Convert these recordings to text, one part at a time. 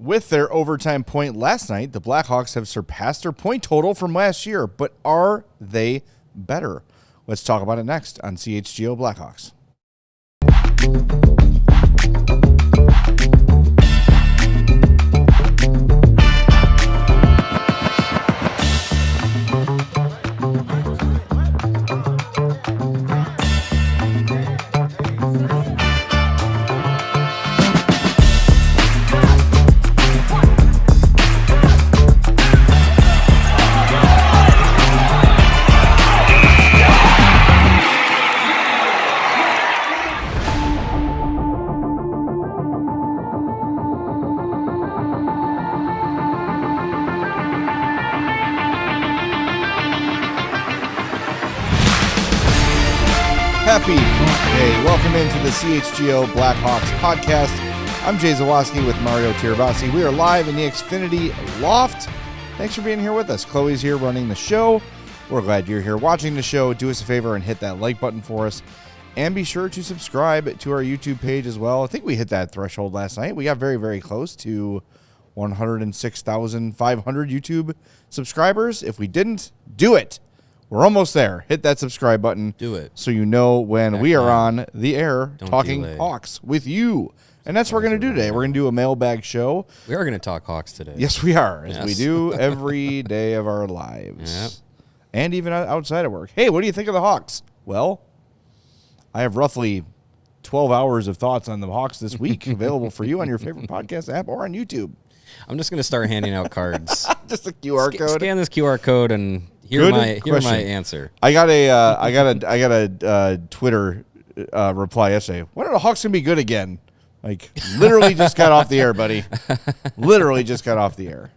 With their overtime point last night, the Blackhawks have surpassed their point total from last year, but are they better? Let's talk about it next on CHGO Blackhawks. Happy Day. Welcome into the CHGO Blackhawks podcast. I'm Jay Zawoski with Mario Tirabassi. We are live in the Xfinity Loft. Thanks for being here with us. Chloe's here running the show. We're glad you're here watching the show. Do us a favor and hit that like button for us. And be sure to subscribe to our YouTube page as well. I think we hit that threshold last night. We got very, very close to 106,500 YouTube subscribers. If we didn't, do it. We're almost there. Hit that subscribe button. Do it. So you know when we are on the air talking Hawks with you. And that's what we're going to do today. We're going to do a mailbag show. We are going to talk Hawks today. Yes, we are, as we do every day of our lives. Yep. And even outside of work. Hey, what do you think of the Hawks? Well, I have roughly 12 hours of thoughts on the Hawks this week available for you on your favorite podcast app or on YouTube. I'm just going to start handing out cards. Just a QR code. Scan this QR code and hear my answer. I got a Twitter reply yesterday. When are the Hawks gonna be good again? Like literally just got off the air, buddy. Literally just got off the air.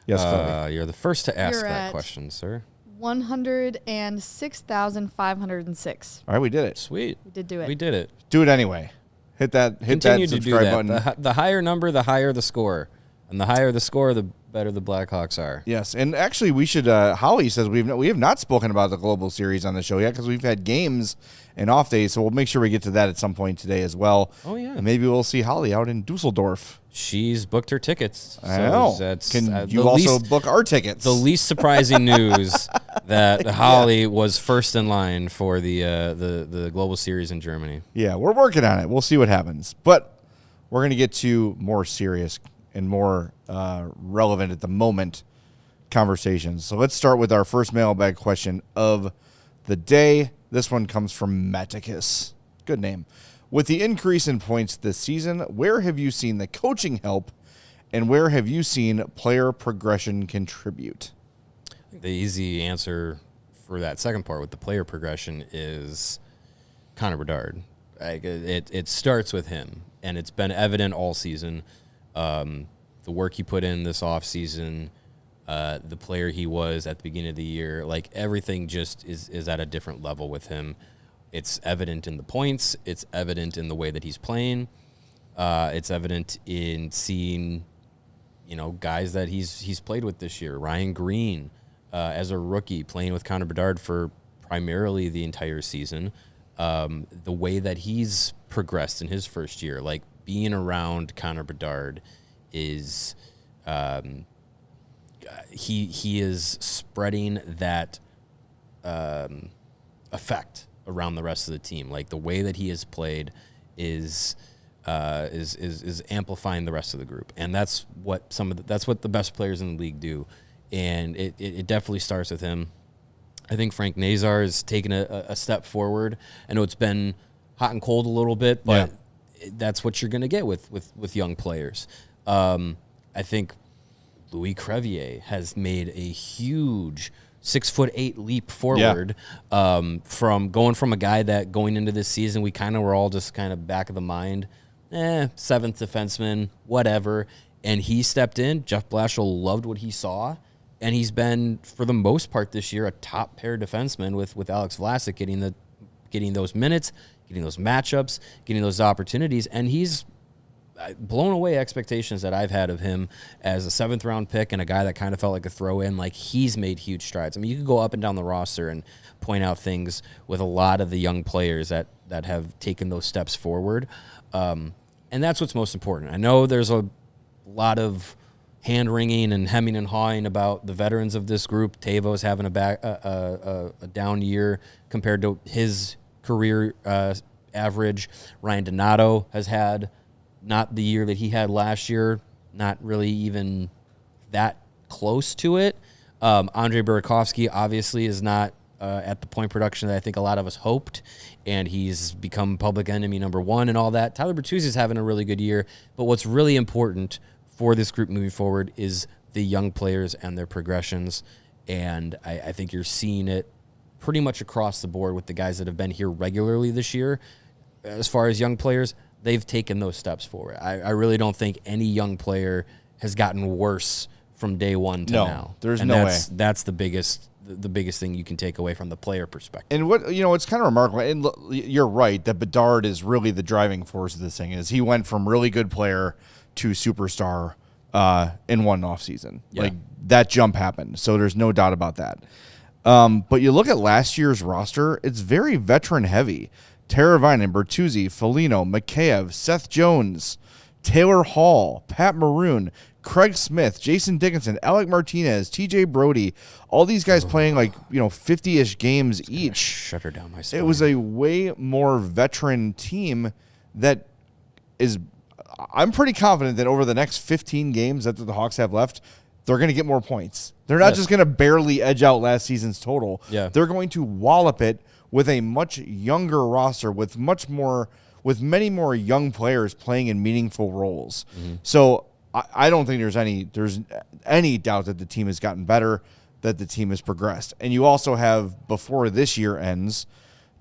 Yes, Chloe. You're the first to ask that question, sir. 106,506. All right, we did it. Sweet. We did do it. We did it. Do it anyway. Hit that subscribe button. The higher number, the higher the score. And the higher the score, the better the Blackhawks are. Yes, and actually we should, Holly says we have not spoken about the Global Series on the show yet because we've had games and off days, so we'll make sure we get to that at some point today as well. Oh, yeah. And maybe we'll see Holly out in Dusseldorf. She's booked her tickets. I know. Can you also book our tickets? The least surprising news that Holly was first in line for the Global Series in Germany. Yeah, we're working on it. We'll see what happens. But we're going to get to more serious and more relevant at the moment conversations. So let's start with our first mailbag question of the day. This one comes from Maticus. Good name. With the increase in points this season, where have you seen the coaching help and where have you seen player progression contribute? The easy answer for that second part with the player progression is Connor Bedard. Like it starts with him, and it's been evident all season. The work he put in this offseason, the player he was at the beginning of the year, like everything just is at a different level with him. It's evident in the points. It's evident in the way that he's playing. It's evident in seeing, guys that he's played with this year. Ryan Green, as a rookie, playing with Connor Bedard for primarily the entire season. The way that he's progressed in his first year, like being around Connor Bedard is he is spreading that effect around the rest of the team. Like the way that he has played is amplifying the rest of the group, and that's what that's what the best players in the league do, and it definitely starts with him. I think Frank Nazar has taken a step forward. I know it's been hot and cold a little bit, but that's what you're going to get with young players. I think Louis Crevier has made a huge 6'8" leap forward from a guy that going into this season we kind of were all just kind of back of the mind, seventh defenseman, whatever. And he stepped in. Jeff Blashill loved what he saw, and he's been for the most part this year a top pair defenseman with Alex Vlasic getting those minutes, getting those matchups, getting those opportunities, and he's blown away expectations that I've had of him as a 7th round pick and a guy that kind of felt like a throw in. Like, he's made huge strides. I mean, you could go up and down the roster and point out things with a lot of the young players that have taken those steps forward. And that's what's most important. I know there's a lot of hand-wringing and hemming and hawing about the veterans of this group. Tavo's having a down year compared to his career average. Ryan Donato has had not the year that he had last year, not really even that close to it. Andre Burakovsky obviously is not at the point production that I think a lot of us hoped, and he's become public enemy number one and all that. Tyler Bertuzzi is having a really good year, but what's really important for this group moving forward is the young players and their progressions, and I think you're seeing it pretty much across the board with the guys that have been here regularly this year. As far as young players, they've taken those steps forward. I really don't think any young player has gotten worse from day one to now. There's and no way. That's the biggest thing you can take away from the player perspective. And it's kind of remarkable. And you're right that Bedard is really the driving force of this thing. Is he went from really good player to superstar in one offseason. Yeah. Like that jump happened. So there's no doubt about that. But you look at last year's roster, it's very veteran heavy. Teravainen, Bertuzzi, Foligno, Mikheyev, Seth Jones, Taylor Hall, Pat Maroon, Craig Smith, Jason Dickinson, Alec Martinez, TJ Brody, all these guys playing 50-ish games each. Shut her down my spine. It was a way more veteran team that is. I'm pretty confident that over the next 15 games that the Hawks have left, they're going to get more points. They're not just going to barely edge out last season's total. Yeah. They're going to wallop it with a much younger roster with many more young players playing in meaningful roles. Mm-hmm. So I don't think there's any doubt that the team has gotten better, that the team has progressed. And you also have, before this year ends,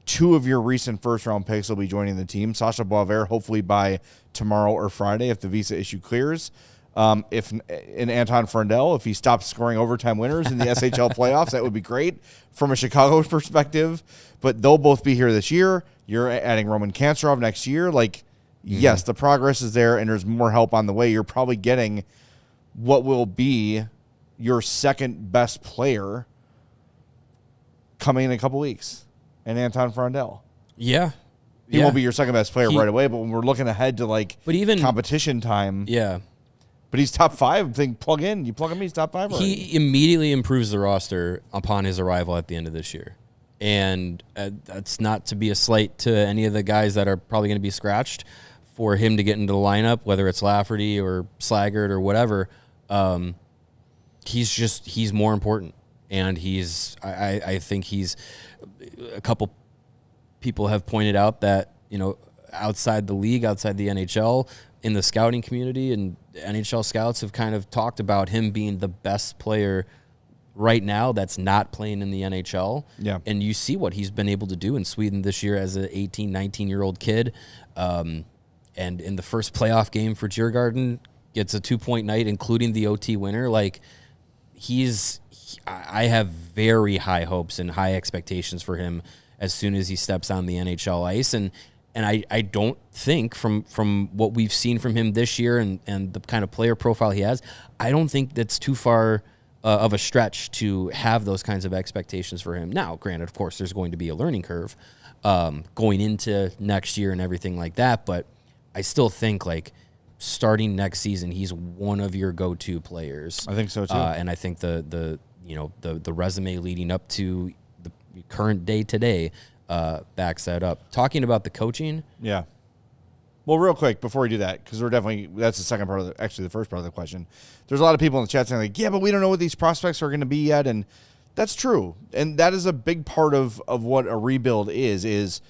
2 of your recent first-round picks will be joining the team. Sacha Boisvert, hopefully by tomorrow or Friday if the visa issue clears. If Anton Frondell, if he stops scoring overtime winners in the SHL playoffs, that would be great from a Chicago perspective. But they'll both be here this year. You're adding Roman Kanserov next year. Yes, the progress is there, and there's more help on the way. You're probably getting what will be your second best player coming in a couple weeks, and Anton Frondell. Yeah. He won't be your second best player right away, but when we're looking ahead to but even competition time. Yeah. But he's top 5. I think you plug him, he's top 5 already. He immediately improves the roster upon his arrival at the end of this year. And that's not to be a slight to any of the guys that are probably going to be scratched for him to get into the lineup, whether it's Lafferty or Slaggert or whatever. He's more important. And I think a couple people have pointed out that, outside the league, outside the NHL, in the scouting community, and NHL scouts have kind of talked about him being the best player right now that's not playing in the NHL. Yeah. And you see what he's been able to do in Sweden this year as an 18, 19-year-old kid. And in the first playoff game for Djurgården, gets a 2-point night, including the OT winner. I have very high hopes and high expectations for him as soon as he steps on the NHL ice. And I don't think from what we've seen from him this year and the kind of player profile he has, I don't think that's too far of a stretch to have those kinds of expectations for him. Now, granted, of course, there's going to be a learning curve going into next year and everything like that, but I still think starting next season, he's one of your go-to players. I think so too. And I think the resume leading up to the current day today backs that up. Talking about the coaching. Yeah. Well, real quick before we do that, because that's the second part of the first part of the question. There's a lot of people in the chat saying yeah, but we don't know what these prospects are going to be yet. And that's true. And that is a big part of what a rebuild is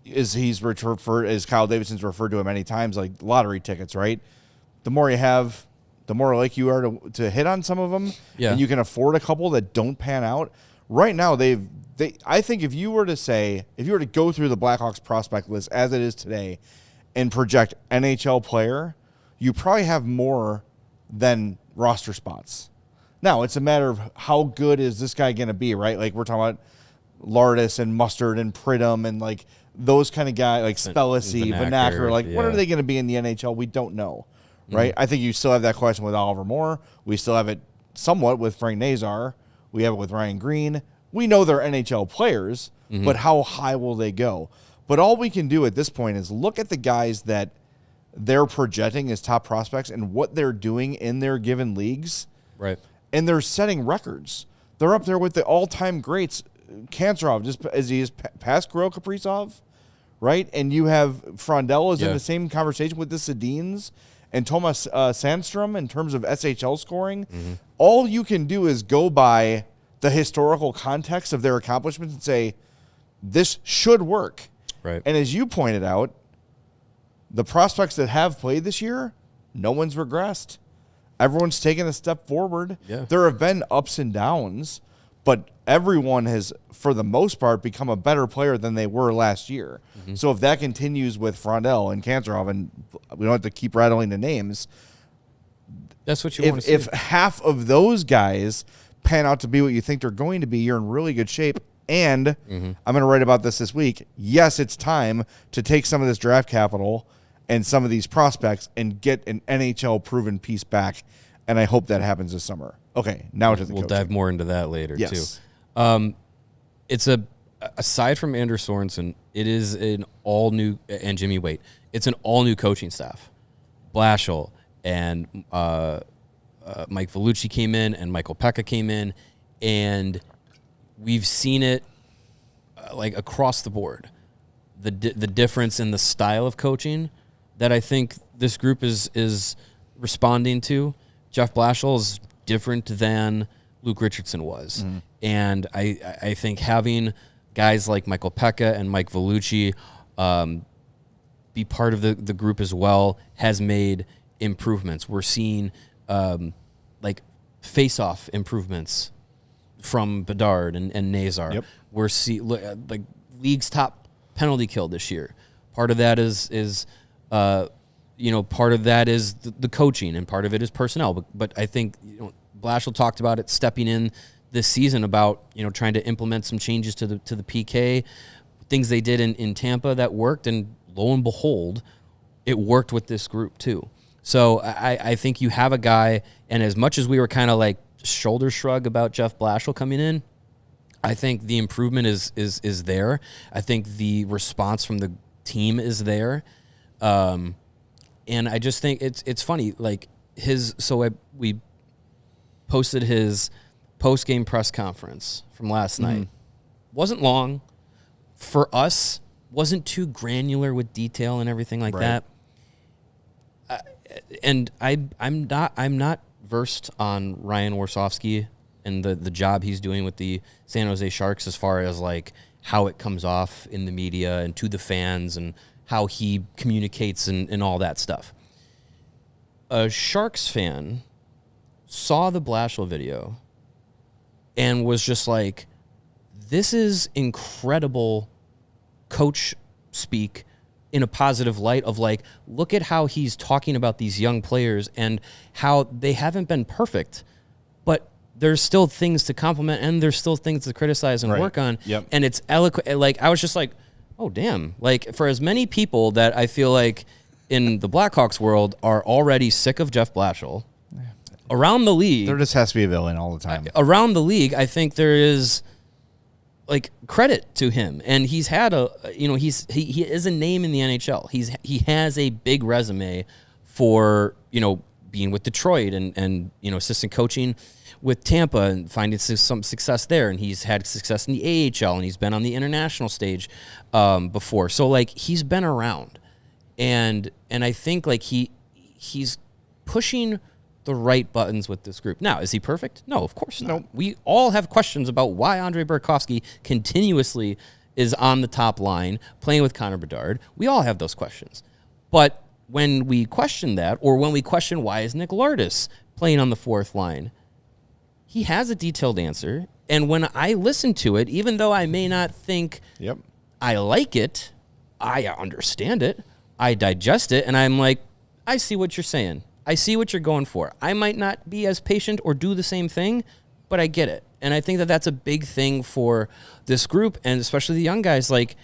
he's referred, as Kyle Davidson's referred to it many times, like lottery tickets, right? The more you have, the more like you are to hit on some of them. Yeah. And you can afford a couple that don't pan out. Right now, I think if you were to go through the Blackhawks prospect list as it is today and project NHL player, you probably have more than roster spots. Now, it's a matter of how good is this guy going to be, right? We're talking about Lardis and Mustard and Pridham and those kind of guys, Spellacy, Vanacker. What are they going to be in the NHL? We don't know, right? Mm-hmm. I think you still have that question with Oliver Moore. We still have it somewhat with Frank Nazar. We have it with Ryan Green. We know they're NHL players, but how high will they go? But all we can do at this point is look at the guys that they're projecting as top prospects and what they're doing in their given leagues. Right. And they're setting records. They're up there with the all-time greats. Kancherov, just as he is past Kirill Kaprizov, right? And you have Frondell is in the same conversation with the Sedins and Thomas Sandstrom in terms of SHL scoring. All you can do is go by the historical context of their accomplishments and say, this should work. Right. And as you pointed out, the prospects that have played this year, no one's regressed. Everyone's taken a step forward. Yeah. There have been ups and downs, but everyone has, for the most part, become a better player than they were last year. So if that continues with Frondell and Kancherov, and we don't have to keep rattling the names, that's what you want to see. If half of those guys pan out to be what you think they're going to be, you're in really good shape. And I'm going to write about this week. Yes, it's time to take some of this draft capital and some of these prospects and get an NHL proven piece back. And I hope that happens this summer. Okay, now to the We'll coaching. dive more into that later, Yes. too. It's aside from Anders Sorensen, it is an all new, and Jimmy Waite, it's an all new coaching staff. Blashill and Mike Vellucci came in, and Michael Pekka came in, and we've seen it like across the board. The difference in the style of coaching that I think this group is responding to. Jeff Blashill is different than Luke Richardson was. And I think having guys like Michael Pekka and Mike Vellucci be part of the group as well has made improvements. We're seeing like face-off improvements from Bedard and Nazar. Yep. We're like league's top penalty kill this year. Part of that is part of that is the coaching, and part of it is personnel. But I think Blashill talked about it stepping in this season about trying to implement some changes to the PK, things they did in Tampa that worked, and lo and behold, it worked with this group too. So I think you have a guy, and as much as we were kind of like shoulder shrug about Jeff Blashill coming in, I think the improvement is there. I think the response from the team is there. And I just think it's funny, like we posted his post-game press conference from last night. Wasn't long. For us, wasn't too granular with detail and everything like that. And I'm not versed on Ryan Warsofsky and the job he's doing with the San Jose Sharks as far as like how it comes off in the media and to the fans and how he communicates and all that stuff. A Sharks fan saw the Blashill video and was just like, this is incredible coach speak in a positive light of like, look at how he's talking about these young players and how they haven't been perfect, but there's still things to compliment and there's still things to criticize and work on. Yep. And it's eloquent. Like, I was just like, oh, damn. Like, for as many people that I feel like in the Blackhawks world are already sick of Jeff Blashill, around the league. There just has to be a villain all the time. Around the league, I think there is like credit to him. And he's had he is a name in the NHL. He has a big resume for, being with Detroit and assistant coaching with Tampa and finding some success there. And he's had success in the AHL and he's been on the international stage before. So like he's been around, and I think like he's pushing the right buttons with this group. Now, is he perfect? No, of course not. Nope. We all have questions about why Andre Burakovsky continuously is on the top line playing with Connor Bedard. We all have those questions. But when we question that, or when we question why is Nick Lourdes playing on the fourth line, he has a detailed answer. And when I listen to it, even though I may not think I like it, I understand it, I digest it, and I'm like, I see what you're saying. I see what you're going for. I might not be as patient or do the same thing, but I get it. And I think that that's a big thing for this group, and especially the young guys. Like,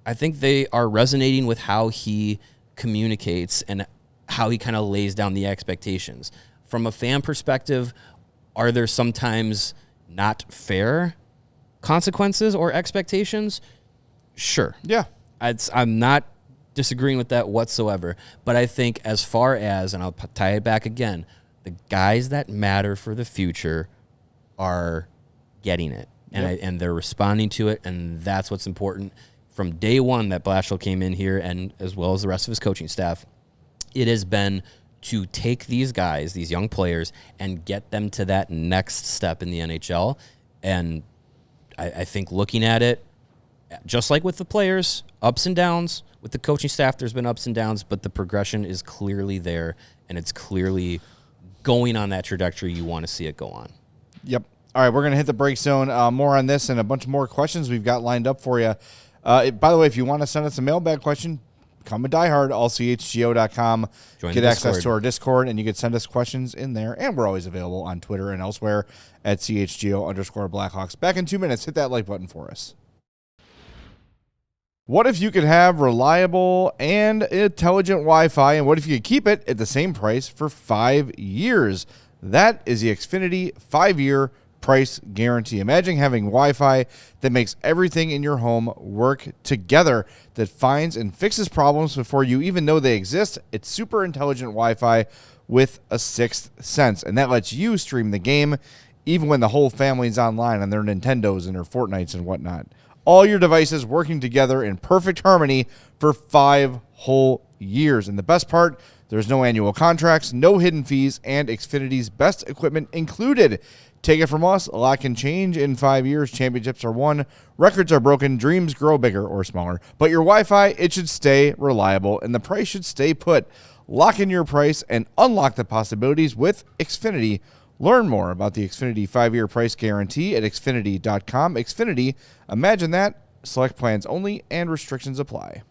I think they are resonating with how he communicates and how he kind of lays down the expectations. From a fan perspective, are there sometimes not fair consequences or expectations? Sure. Yeah. I'm not disagreeing with that whatsoever. But I think as far as, and I'll tie it back again, the guys that matter for the future are getting it. And they're responding to it, and that's what's important. From day one that Blashill came in here, and as well as the rest of his coaching staff, it has been to take these guys, these young players, and get them to that next step in the NHL. And I think looking at it, just like with the players, ups and downs. With the coaching staff, there's been ups and downs, but the progression is clearly there, and it's clearly going on that trajectory you want to see it go on. Yep. All right, we're going to hit the break zone. More on this and a bunch more questions we've got lined up for you. By the way, if you want to send us a mailbag question, become a diehard, allchgo.com. Get access to our Discord, and you can send us questions in there. And we're always available on Twitter and elsewhere at CHGO_Blackhawks. Back in 2 minutes. Hit that like button for us. What if you could have reliable and intelligent Wi-Fi, and what if you could keep it at the same price for 5 years? That is the Xfinity 5-year price guarantee. Imagine having Wi-Fi that makes everything in your home work together, that finds and fixes problems before you even know they exist. It's super intelligent Wi-Fi with a sixth sense, and that lets you stream the game even when the whole family's online on their Nintendos and their Fortnites and whatnot. All your devices working together in perfect harmony for 5 whole years. And the best part, there's no annual contracts, no hidden fees, and Xfinity's best equipment included. Take it from us, a lot can change in 5 years. Championships are won, records are broken, dreams grow bigger or smaller. But your Wi-Fi, it should stay reliable, and the price should stay put. Lock in your price and unlock the possibilities with Xfinity. Learn more about the Xfinity 5-year price guarantee at Xfinity.com. Xfinity, imagine that. Select plans only and restrictions apply.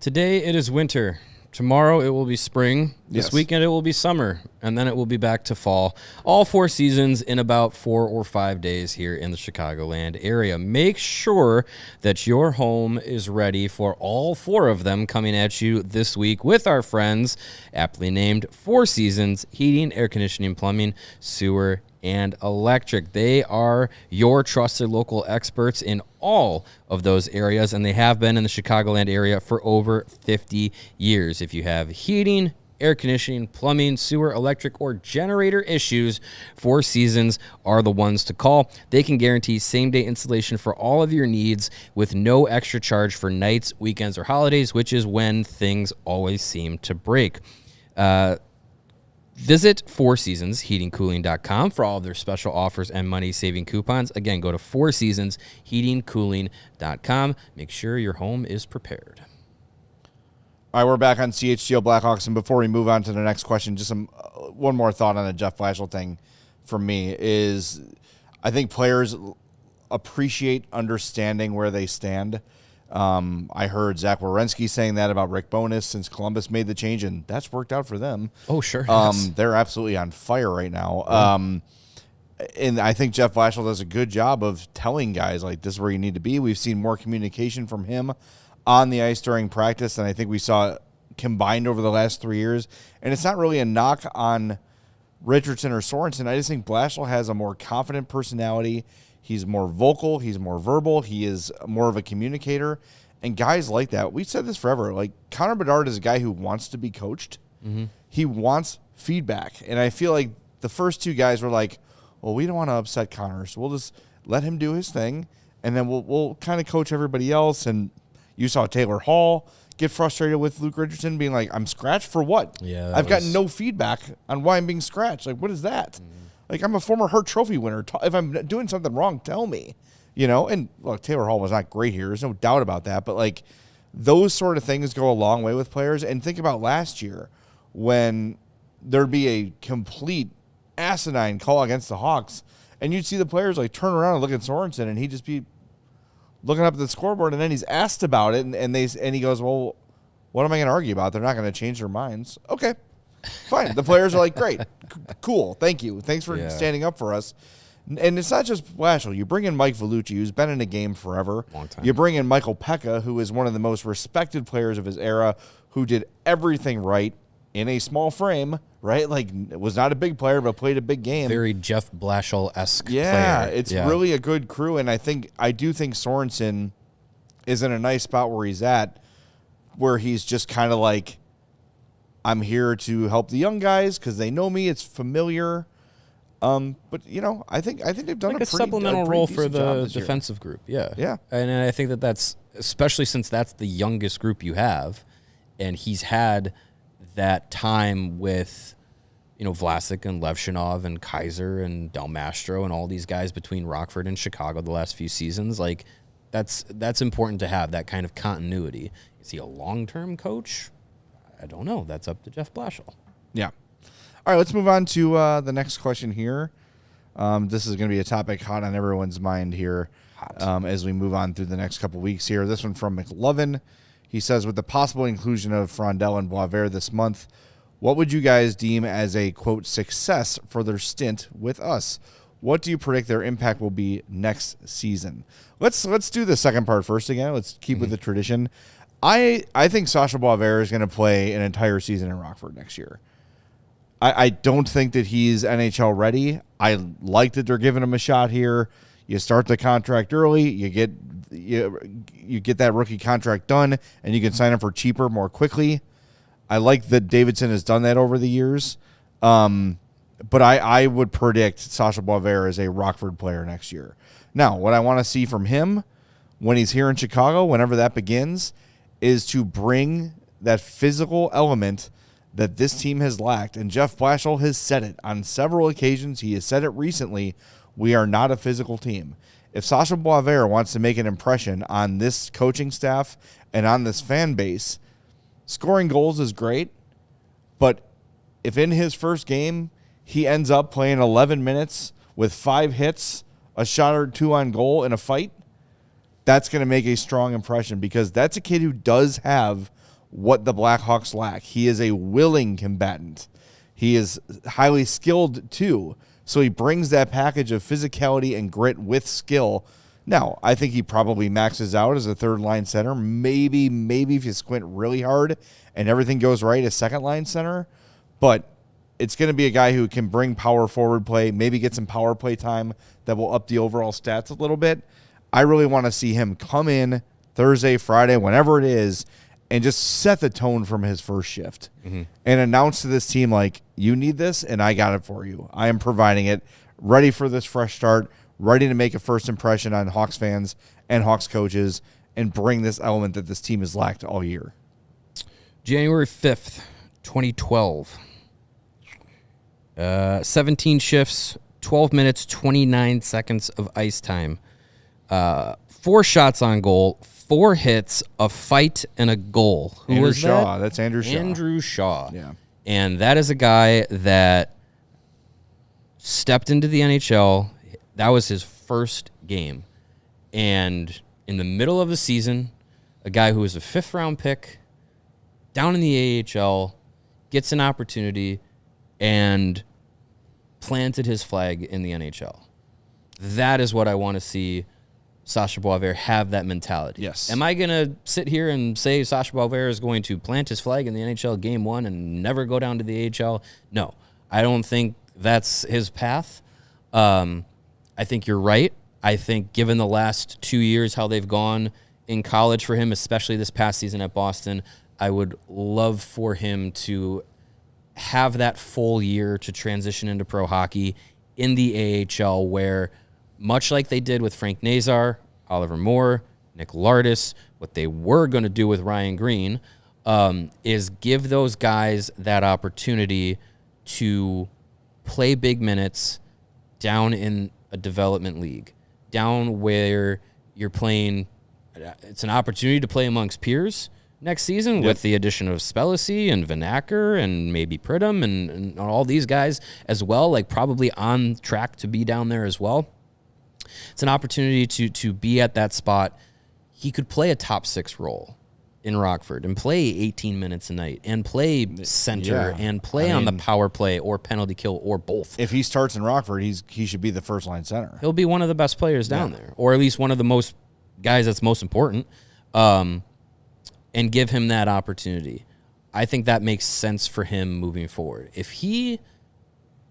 Today it is winter. Tomorrow it will be spring. This Yes. weekend it will be summer. And then it will be back to fall. All 4 seasons in about 4 or 5 days here in the Chicagoland area. Make sure that your home is ready for all 4 of them coming at you this week with our friends, aptly named 4 Seasons Heating, Air Conditioning, Plumbing, Sewer, and Electric. They are your trusted local experts in all of those areas, and they have been in the Chicagoland area for over 50 years. If you have heating, air conditioning, plumbing, sewer, electric, or generator issues, 4 Seasons are the ones to call. They can guarantee same-day installation for all of your needs with no extra charge for nights, weekends, or holidays, which is when things always seem to break. Visit 4seasonsheatingcooling.com for all of their special offers and money-saving coupons. Again, go to 4seasonsheatingcooling.com. Make sure your home is prepared. All right, we're back on CHGO Blackhawks, and before we move on to the next question, just one more thought on the Jeff Blashill thing from me is I think players appreciate understanding where they stand. I heard Zach Werenski saying that about Rick Bowness since Columbus made the change, and that's worked out for them. Oh, sure. They're absolutely on fire right now. And I think Jeff Blashill does a good job of telling guys, like, this is where you need to be. We've seen more communication from him on the ice during practice than I think we saw combined over the last 3 years. And it's not really a knock on Richardson or Sorensen. I just think Blashill has a more confident personality. He's more vocal. He's more verbal. He is more of a communicator. And guys like that, we've said this forever, like Connor Bedard is a guy who wants to be coached. Mm-hmm. He wants feedback. And I feel like the first 2 guys were like, well, we don't want to upset Connor, so we'll just let him do his thing, and then we'll kind of coach everybody else. And you saw Taylor Hall get frustrated with Luke Richardson being like, I'm scratched for what? Yeah, I've gotten no feedback on why I'm being scratched. Like, what is that? Mm-hmm. Like, I'm a former Hart Trophy winner. If I'm doing something wrong, tell me. You know, and look, Taylor Hall was not great here. There's no doubt about that. But, like, those sort of things go a long way with players. And think about last year when there'd be a complete asinine call against the Hawks, and you'd see the players, like, turn around and look at Sorensen, and he'd just be looking up at the scoreboard, and then he's asked about it, and he goes, well, what am I going to argue about? They're not going to change their minds. Okay, fine. The players are like, great, cool, thank you. Thanks for standing up for us. And it's not just Blashill. You bring in Mike Vellucci, who's been in the game forever. Long time. You bring in Michael Pekka, who is one of the most respected players of his era, who did everything right in a small frame, right? Like, was not a big player, but played a big game. Very Jeff Blashill-esque player. Yeah, it's really a good crew, and I do think Sorensen is in a nice spot where he's at. where he's just kind of like, I'm here to help the young guys because they know me. It's familiar. But I think they've done like a supplemental role for the defensive group. Yeah. And I think that's especially since that's the youngest group you have, and he's had that time with, Vlasic and Levshinov and Kaiser and Del Mastro and all these guys between Rockford and Chicago the last few seasons. Like, that's important to have that kind of continuity. Is he a long-term coach? I don't know. That's up to Jeff Blashill. Yeah. All right, let's move on to the next question here. This is going to be a topic hot on everyone's mind here as we move on through the next couple weeks here. This one from McLovin. He says, with the possible inclusion of Frondell and Boisvert this month, what would you guys deem as a, quote, success for their stint with us? What do you predict their impact will be next season? Let's do the second part first again. Let's keep with the tradition. I think Sacha Boisvert is going to play an entire season in Rockford next year. I don't think that he's NHL ready. I like that they're giving him a shot here. You start the contract early, you get that rookie contract done, and you can sign him for cheaper more quickly. I like that Davidson has done that over the years. But I would predict Sacha Boisvert as a Rockford player next year. Now, what I want to see from him when he's here in Chicago, whenever that begins, is to bring that physical element that this team has lacked. And Jeff Blashill has said it on several occasions. He has said it recently. We are not a physical team. If Sacha Boisvert wants to make an impression on this coaching staff and on this fan base, scoring goals is great. But if in his first game he ends up playing 11 minutes with 5 hits, a shot or 2 on goal in a fight, that's going to make a strong impression because that's a kid who does have what the Blackhawks lack. He is a willing combatant. He is highly skilled too. So he brings that package of physicality and grit with skill. Now, I think he probably maxes out as a third-line center. Maybe if you squint really hard and everything goes right, a second-line center. But it's going to be a guy who can bring power forward play, maybe get some power play time that will up the overall stats a little bit. I really want to see him come in Thursday, Friday, whenever it is, and just set the tone from his first shift and announce to this team, like, you need this, and I got it for you. I am providing it, ready for this fresh start, ready to make a first impression on Hawks fans and Hawks coaches and bring this element that this team has lacked all year. January 5th, 2012. 17 shifts, 12 minutes, 29 seconds of ice time. 4 shots on goal, 4 hits, a fight, and a goal. Who Andrew was Shaw. that? That's Andrew Shaw. Andrew Shaw. Yeah. And that is a guy that stepped into the NHL. That was his first game. And in the middle of the season, a guy who was a 5th-round pick down in the AHL gets an opportunity and planted his flag in the NHL. That is what I want to see Sacha Boisvert have, that mentality. Yes. Am I going to sit here and say Sacha Boisvert is going to plant his flag in the NHL game 1 and never go down to the AHL? No, I don't think that's his path. I think you're right. I think given the last 2 years, how they've gone in college for him, especially this past season at Boston, I would love for him to have that full year to transition into pro hockey in the AHL, where much like they did with Frank Nazar, Oliver Moore, Nick Lardis, what they were going to do with Ryan Green, is give those guys that opportunity to play big minutes down in a development league, down where you're playing. It's an opportunity to play amongst peers next season with the addition of Spellacy and Vanacker and maybe Pridham and all these guys as well, like probably on track to be down there as well. It's an opportunity to be at that spot. He could play a top 6 role in Rockford and play 18 minutes a night and play center and play on the power play or penalty kill or both. If he starts in Rockford, he should be the first-line center. He'll be one of the best players down there, or at least one of the most guys that's most important, and give him that opportunity. I think that makes sense for him moving forward. If he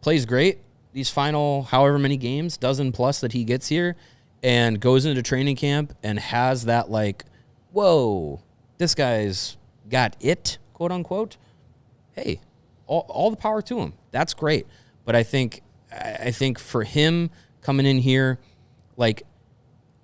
plays great these final however many games, dozen plus that he gets here, and goes into training camp and has that, like, whoa, this guy's got it, quote unquote, hey, all the power to him. That's great. But I think for him coming in here, like,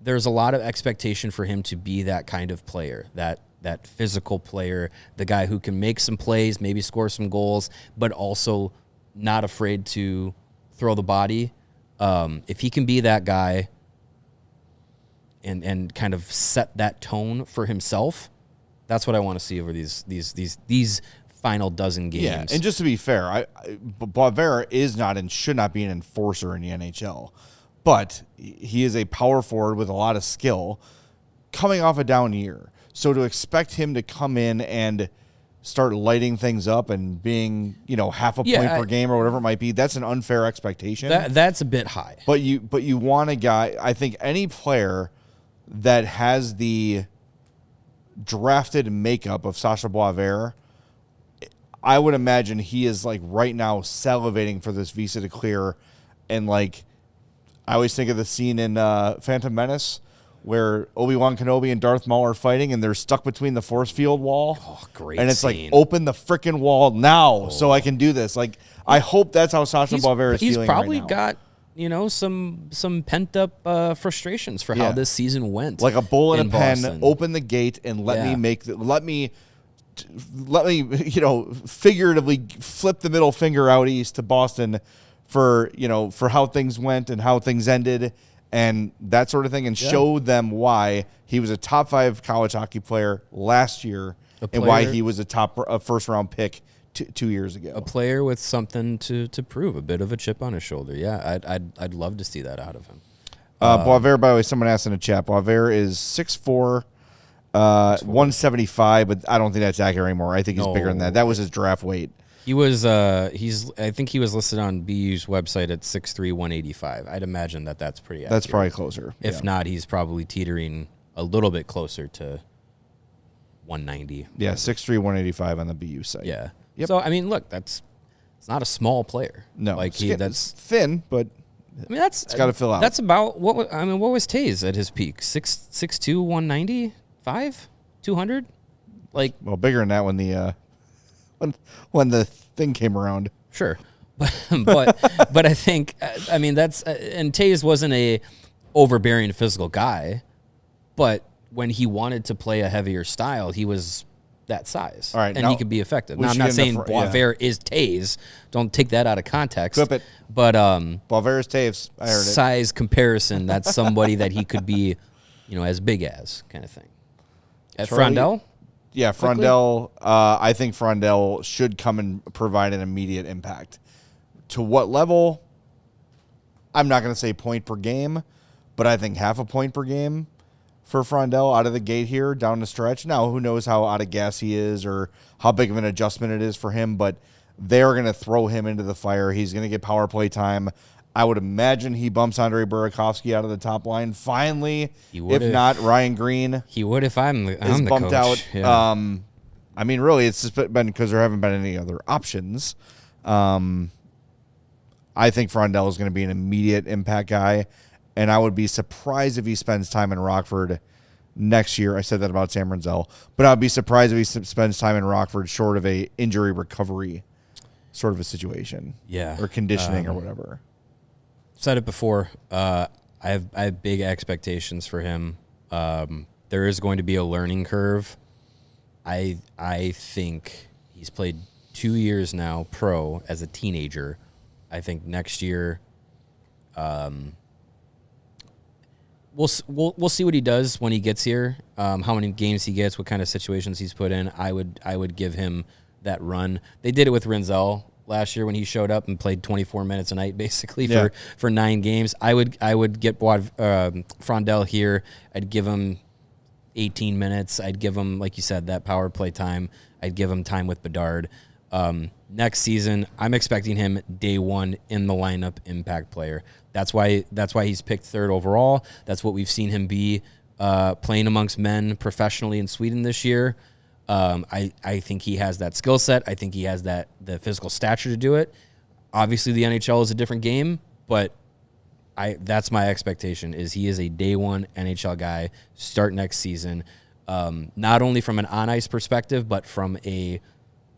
there's a lot of expectation for him to be that kind of player, that physical player, the guy who can make some plays, maybe score some goals, but also not afraid to throw the body. If he can be that guy and kind of set that tone for himself, that's what I want to see over these final dozen games. Yeah, and just to be fair, Boisvert is not and should not be an enforcer in the NHL, but he is a power forward with a lot of skill coming off a down year. So to expect him to come in and start lighting things up and being, half a point per game or whatever it might be, that's an unfair expectation. That's a bit high. But you want a guy, I think any player that has the drafted makeup of Sacha Boisvert, I would imagine he is like right now salivating for this visa to clear. And like, I always think of the scene in Phantom Menace where Obi-Wan Kenobi and Darth Maul are fighting and they're stuck between the force field wall. Oh, great. And it's scene. like, open the freaking wall now so I can do this. Like, I hope that's how Sacha Boisvert is feeling right now. He's probably got, some pent-up frustrations for how this season went. Like a bull in a pen, Boston. open the gate and let me figuratively flip the middle finger out east to Boston for how things went and how things ended and that sort of thing, and show them why he was a top 5 college hockey player last year and why he was a first round pick 2 years ago. A player with something to prove, a bit of a chip on his shoulder. Yeah, I'd love to see that out of him. Boisvert, by the way, someone asked in the chat, Boisvert is 6'4", 175, but I don't think that's accurate anymore. I think he's bigger than that. That was his draft weight. He was I think he was listed on BU's website at 6'3", 185. I'd imagine that's pretty accurate. That's probably closer. If not, he's probably teetering a little bit closer to 190. Yeah, 6'3", 185 on the BU site. Yeah. Yep. So I mean, look, it's not a small player. No, like that's thin, but I mean it's got to fill out. That's about what was Taze at his peak? 6'2", 195, 200. Like, well, bigger than that when the when the thing came around. Sure, but I think that's and Taze wasn't a overbearing physical guy, but when he wanted to play a heavier style, he was that size. All right, and he could be effective. Now, I'm not saying Boisvert is Taze. Don't take that out of context. Clip it. But Boisvert is Taves. I heard it. Size comparison, that's somebody that he could be, as big as kind of thing. At Frondell? Yeah, Frondell. I think Frondell should come and provide an immediate impact. To what level? I'm not going to say point per game, but I think half a point per game for Frondell out of the gate here down the stretch. Now, who knows how out of gas he is or how big of an adjustment it is for him, but they're going to throw him into the fire. He's going to get power play time. I would imagine he bumps Andrei Burakovsky out of the top line. Finally, if not, Ryan Green. He would if I'm the bumped coach. Out. Yeah. Really, it's just been because there haven't been any other options. I think Frondell is going to be an immediate impact guy, and I would be surprised if he spends time in Rockford next year. I said that about Sam Renzel, but I'd be surprised if he spends time in Rockford short of a injury recovery sort of a situation. Yeah. Or conditioning or whatever. Said it before. I have big expectations for him. There is going to be a learning curve. I think he's played 2 years now pro as a teenager. I think next year, we'll see what he does when he gets here. How many games he gets, what kind of situations he's put in. I would give him that run. They did it with Renzel last year when he showed up and played 24 minutes a night basically for 9 games. I would get Frondell here. I'd give him 18 minutes. I'd give him, like you said, that power play time. I'd give him time with Bedard. Next season, I'm expecting him day one in the lineup, impact player. That's why he's picked 3rd overall. That's what we've seen him be playing amongst men professionally in Sweden this year. I think he has that skill set. I think he has the physical stature to do it. Obviously, the NHL is a different game, but that's my expectation. Is he is a day one NHL guy. Start next season. not only from an on-ice perspective, but from a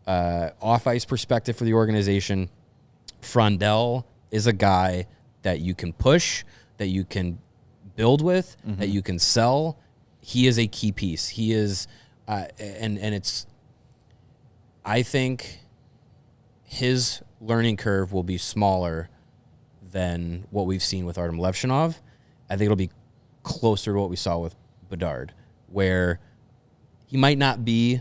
off-ice perspective for the organization. Frondell is a guy that you can push, that you can build with, that you can sell. He is a key piece. He is, and it's, I think his learning curve will be smaller than what we've seen with Artem Levshinov. I think it'll be closer to what we saw with Bedard, where he might not be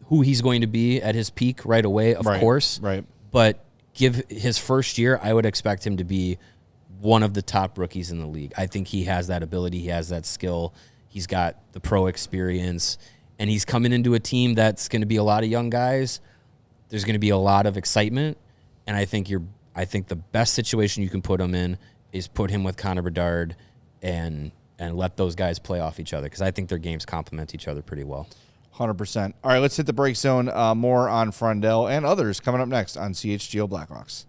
who he's going to be at his peak right away, of course. Right. But give his first year, I would expect him to be one of the top rookies in the league. I think he has that ability. He has that skill. He's got the pro experience, and he's coming into a team that's going to be a lot of young guys. There's going to be a lot of excitement, and I think the best situation you can put him in is put him with Connor Bedard and let those guys play off each other, because I think their games complement each other pretty well. 100%. All right, let's hit the break zone. More on Frondell and others coming up next on CHGO Blackhawks.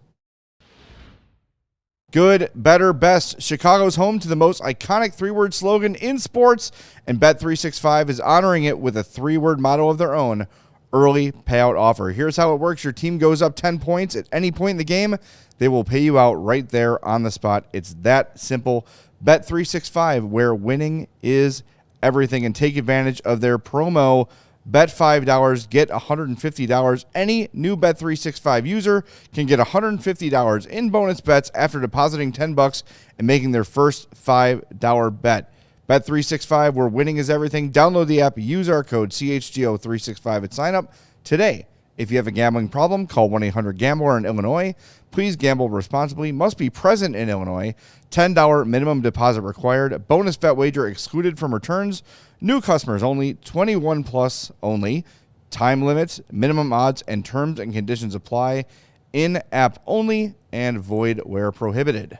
Good, better, best. Chicago's home to the most iconic three-word slogan in sports, and Bet365 is honoring it with a three-word motto of their own, early payout offer. Here's how it works. Your team goes up 10 points at any point in the game. They will pay you out right there on the spot. It's that simple. Bet365, where winning is everything, and take advantage of their promo. Bet $5, get $150. Any new Bet365 user can get $150 in bonus bets after depositing $10 and making their first $5 bet. Bet365, where winning is everything. Download the app. Use our code CHGO365 at sign up today. If you have a gambling problem, call 1-800-GAMBLER in Illinois. Please gamble responsibly. Must be present in Illinois. $10 minimum deposit required. Bonus bet wager excluded from returns. New customers only. 21 plus only. Time limits, minimum odds, and terms and conditions apply. In-app only and void where prohibited.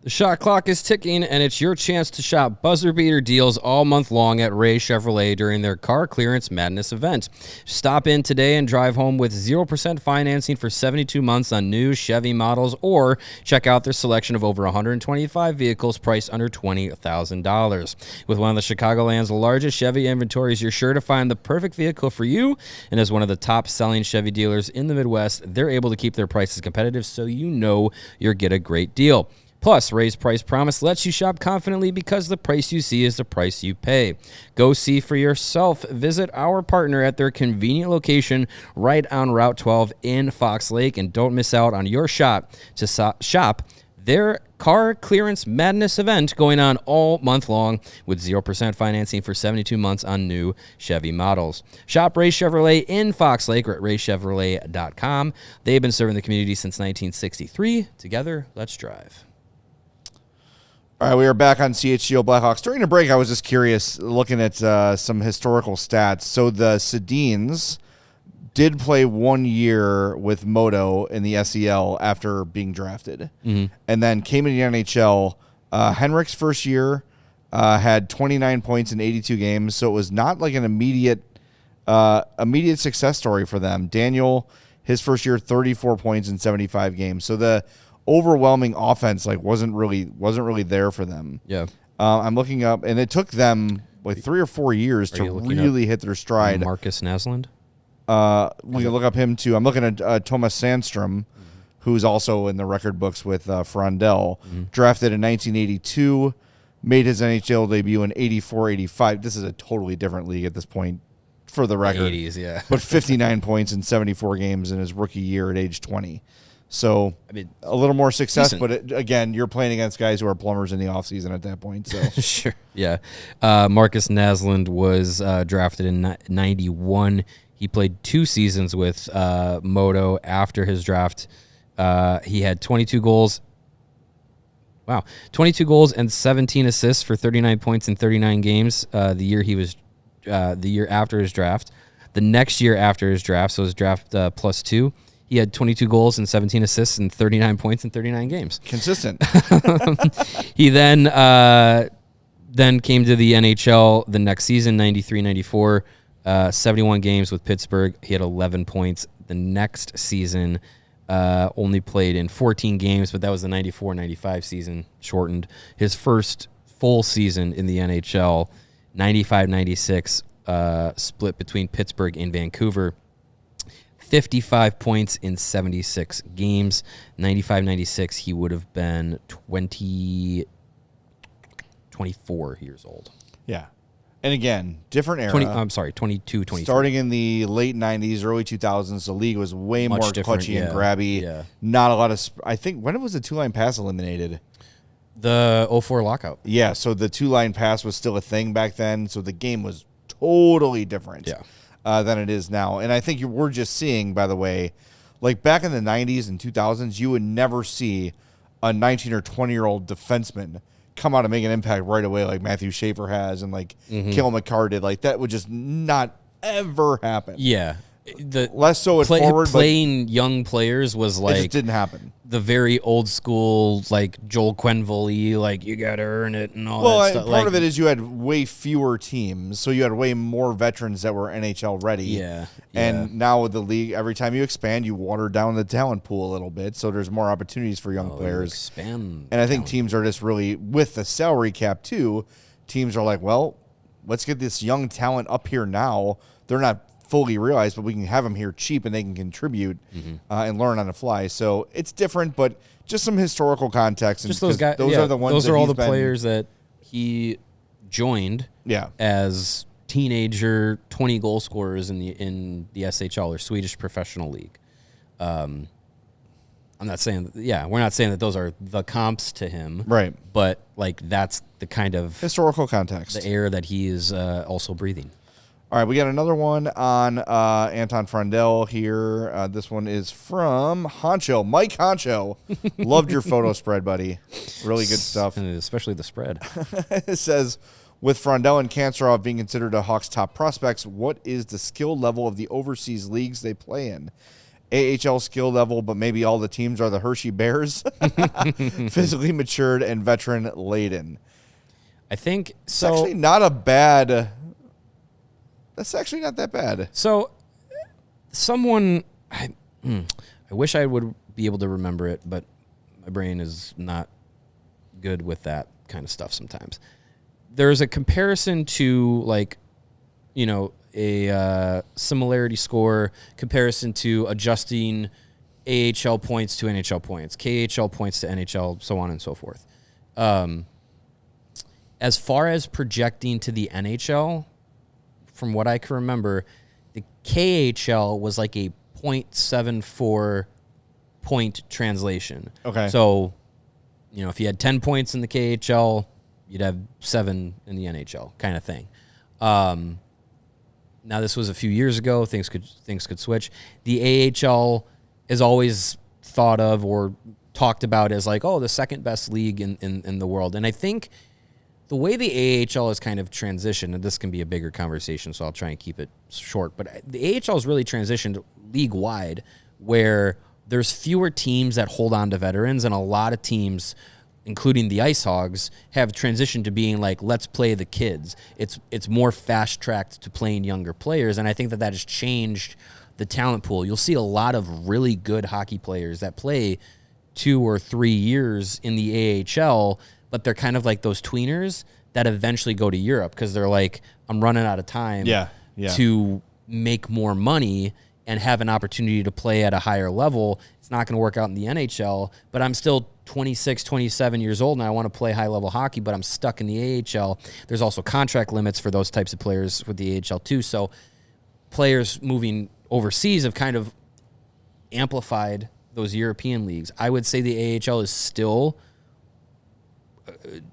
The shot clock is ticking, and it's your chance to shop buzzer-beater deals all month long at Ray Chevrolet during their Car Clearance Madness event. Stop in today and drive home with 0% financing for 72 months on new Chevy models, or check out their selection of over 125 vehicles priced under $20,000. With one of the Chicagoland's largest Chevy inventories, you're sure to find the perfect vehicle for you, and as one of the top-selling Chevy dealers in the Midwest, they're able to keep their prices competitive, so you know you'll get a great deal. Plus, Ray's Price Promise lets you shop confidently because the price you see is the price you pay. Go see for yourself. Visit our partner at their convenient location right on Route 12 in Fox Lake, and don't miss out on your shot to shop their Car Clearance Madness event going on all month long with 0% financing for 72 months on new Chevy models. Shop Ray Chevrolet in Fox Lake or at raychevrolet.com. They've been serving the community since 1963. Together, let's drive. All right, we are back on CHGO Blackhawks. During the break, I was just curious, looking at some historical stats. So the Sedins did play 1 year with Modo in the SEL after being drafted, and then came into the NHL. Henrik's first year had 29 points in 82 games, so it was not like an immediate success story for them. Daniel, his first year, 34 points in 75 games. So the overwhelming offense wasn't really there for them. Yeah. I'm looking up, and it took them like 3 or 4 years to really hit their stride. Marcus Naslund? We can look up him too. I'm looking at Thomas Sandstrom, who's also in the record books with Frondell. Drafted in 1982, made his NHL debut in 84-85. This is a totally different league at this point, for the record. 80s, yeah. But 59 points in 74 games in his rookie year at age 20. So, I mean, a little more success, decent. but again, you're playing against guys who are plumbers in the offseason at that point. So Sure, yeah. Marcus Naslund was drafted in 91. He played 2 seasons with Modo after his draft. He had 22 goals. Wow, 22 goals and 17 assists for 39 points in 39 games. The year after his draft. The next year after his draft, so his draft plus 2. He had 22 goals and 17 assists and 39 points in 39 games. Consistent. He then came to the NHL the next season, 93-94, 71 games with Pittsburgh. He had 11 points. The next season only played in 14 games, but that was the 94-95 season, shortened. His first full season in the NHL, 95-96 split between Pittsburgh and Vancouver. 55 points in 76 games. 95-96, he would have been 24 years old. Yeah. And again, different era. 22, 23. Starting in the late 90s, early 2000s, the league was way Much more different, clutchy and grabby. Yeah. Not a lot of... I think, when was the two-line pass eliminated? The 04 lockout. Yeah, so the two-line pass was still a thing back then, so the game was totally different than it is now. And I think we're just seeing, by the way, like back in the 90s and 2000s, you would never see a 19 or 20-year-old defenseman come out and make an impact right away like Matthew Schaefer has and like Cale McCarr did. Like that would just not ever happen. Yeah. Less so at forward, playing young players was like it just didn't happen. The very old school, like Joel Quenneville-y, like you got to earn it and all that stuff. Part of it is you had way fewer teams, so you had way more veterans that were NHL ready. Yeah. And now with the league, every time you expand, you water down the talent pool a little bit, so there's more opportunities for young players. Expand. And I think teams are just really, with the salary cap too, teams are like, well, let's get this young talent up here now. They're not fully realized, but we can have them here cheap and they can contribute and learn on the fly. So it's different, but just some historical context. And just those guys. Those are the ones. Those are all the players that he joined. As teenager 20 goal scorers in the SHL or Swedish Professional League. I'm not saying we're not saying that those are the comps to him, right? But like that's the kind of historical context, the air that he is also breathing. All right, we got another one on Anton Frondell here. This one is from Honcho, Mike Honcho. Loved your photo spread, buddy. Really good stuff. And especially the spread. It says, with Frondell and Kanserov being considered a Hawks' top prospects, what is the skill level of the overseas leagues they play in? AHL skill level, but maybe all the teams are the Hershey Bears? Physically matured and veteran-laden. I think so. It's actually not a bad... That's actually not that bad. So, I wish I would be able to remember it, but my brain is not good with that kind of stuff sometimes. There's a comparison to, like, a similarity score comparison to adjusting AHL points to NHL points, KHL points to NHL, so on and so forth. As far as projecting to the NHL, from what I can remember, the KHL was like a 0.74 point translation. Okay. So, if you had 10 points in the KHL, you'd have 7 in the NHL kind of thing. Now, this was a few years ago. Things could switch. The AHL is always thought of or talked about as like, the second best league in the world. And I think the way the AHL has kind of transitioned, and this can be a bigger conversation, so I'll try and keep it short, but the AHL has really transitioned league-wide where there's fewer teams that hold on to veterans, and a lot of teams, including the Ice Hogs, have transitioned to being like, let's play the kids. It's more fast-tracked to playing younger players, and I think that has changed the talent pool. You'll see a lot of really good hockey players that play 2 or 3 years in the AHL, but they're kind of like those tweeners that eventually go to Europe because they're like, I'm running out of time to make more money and have an opportunity to play at a higher level. It's not going to work out in the NHL, but I'm still 26, 27 years old, and I want to play high-level hockey, but I'm stuck in the AHL. There's also contract limits for those types of players with the AHL too, so players moving overseas have kind of amplified those European leagues. I would say the AHL is still...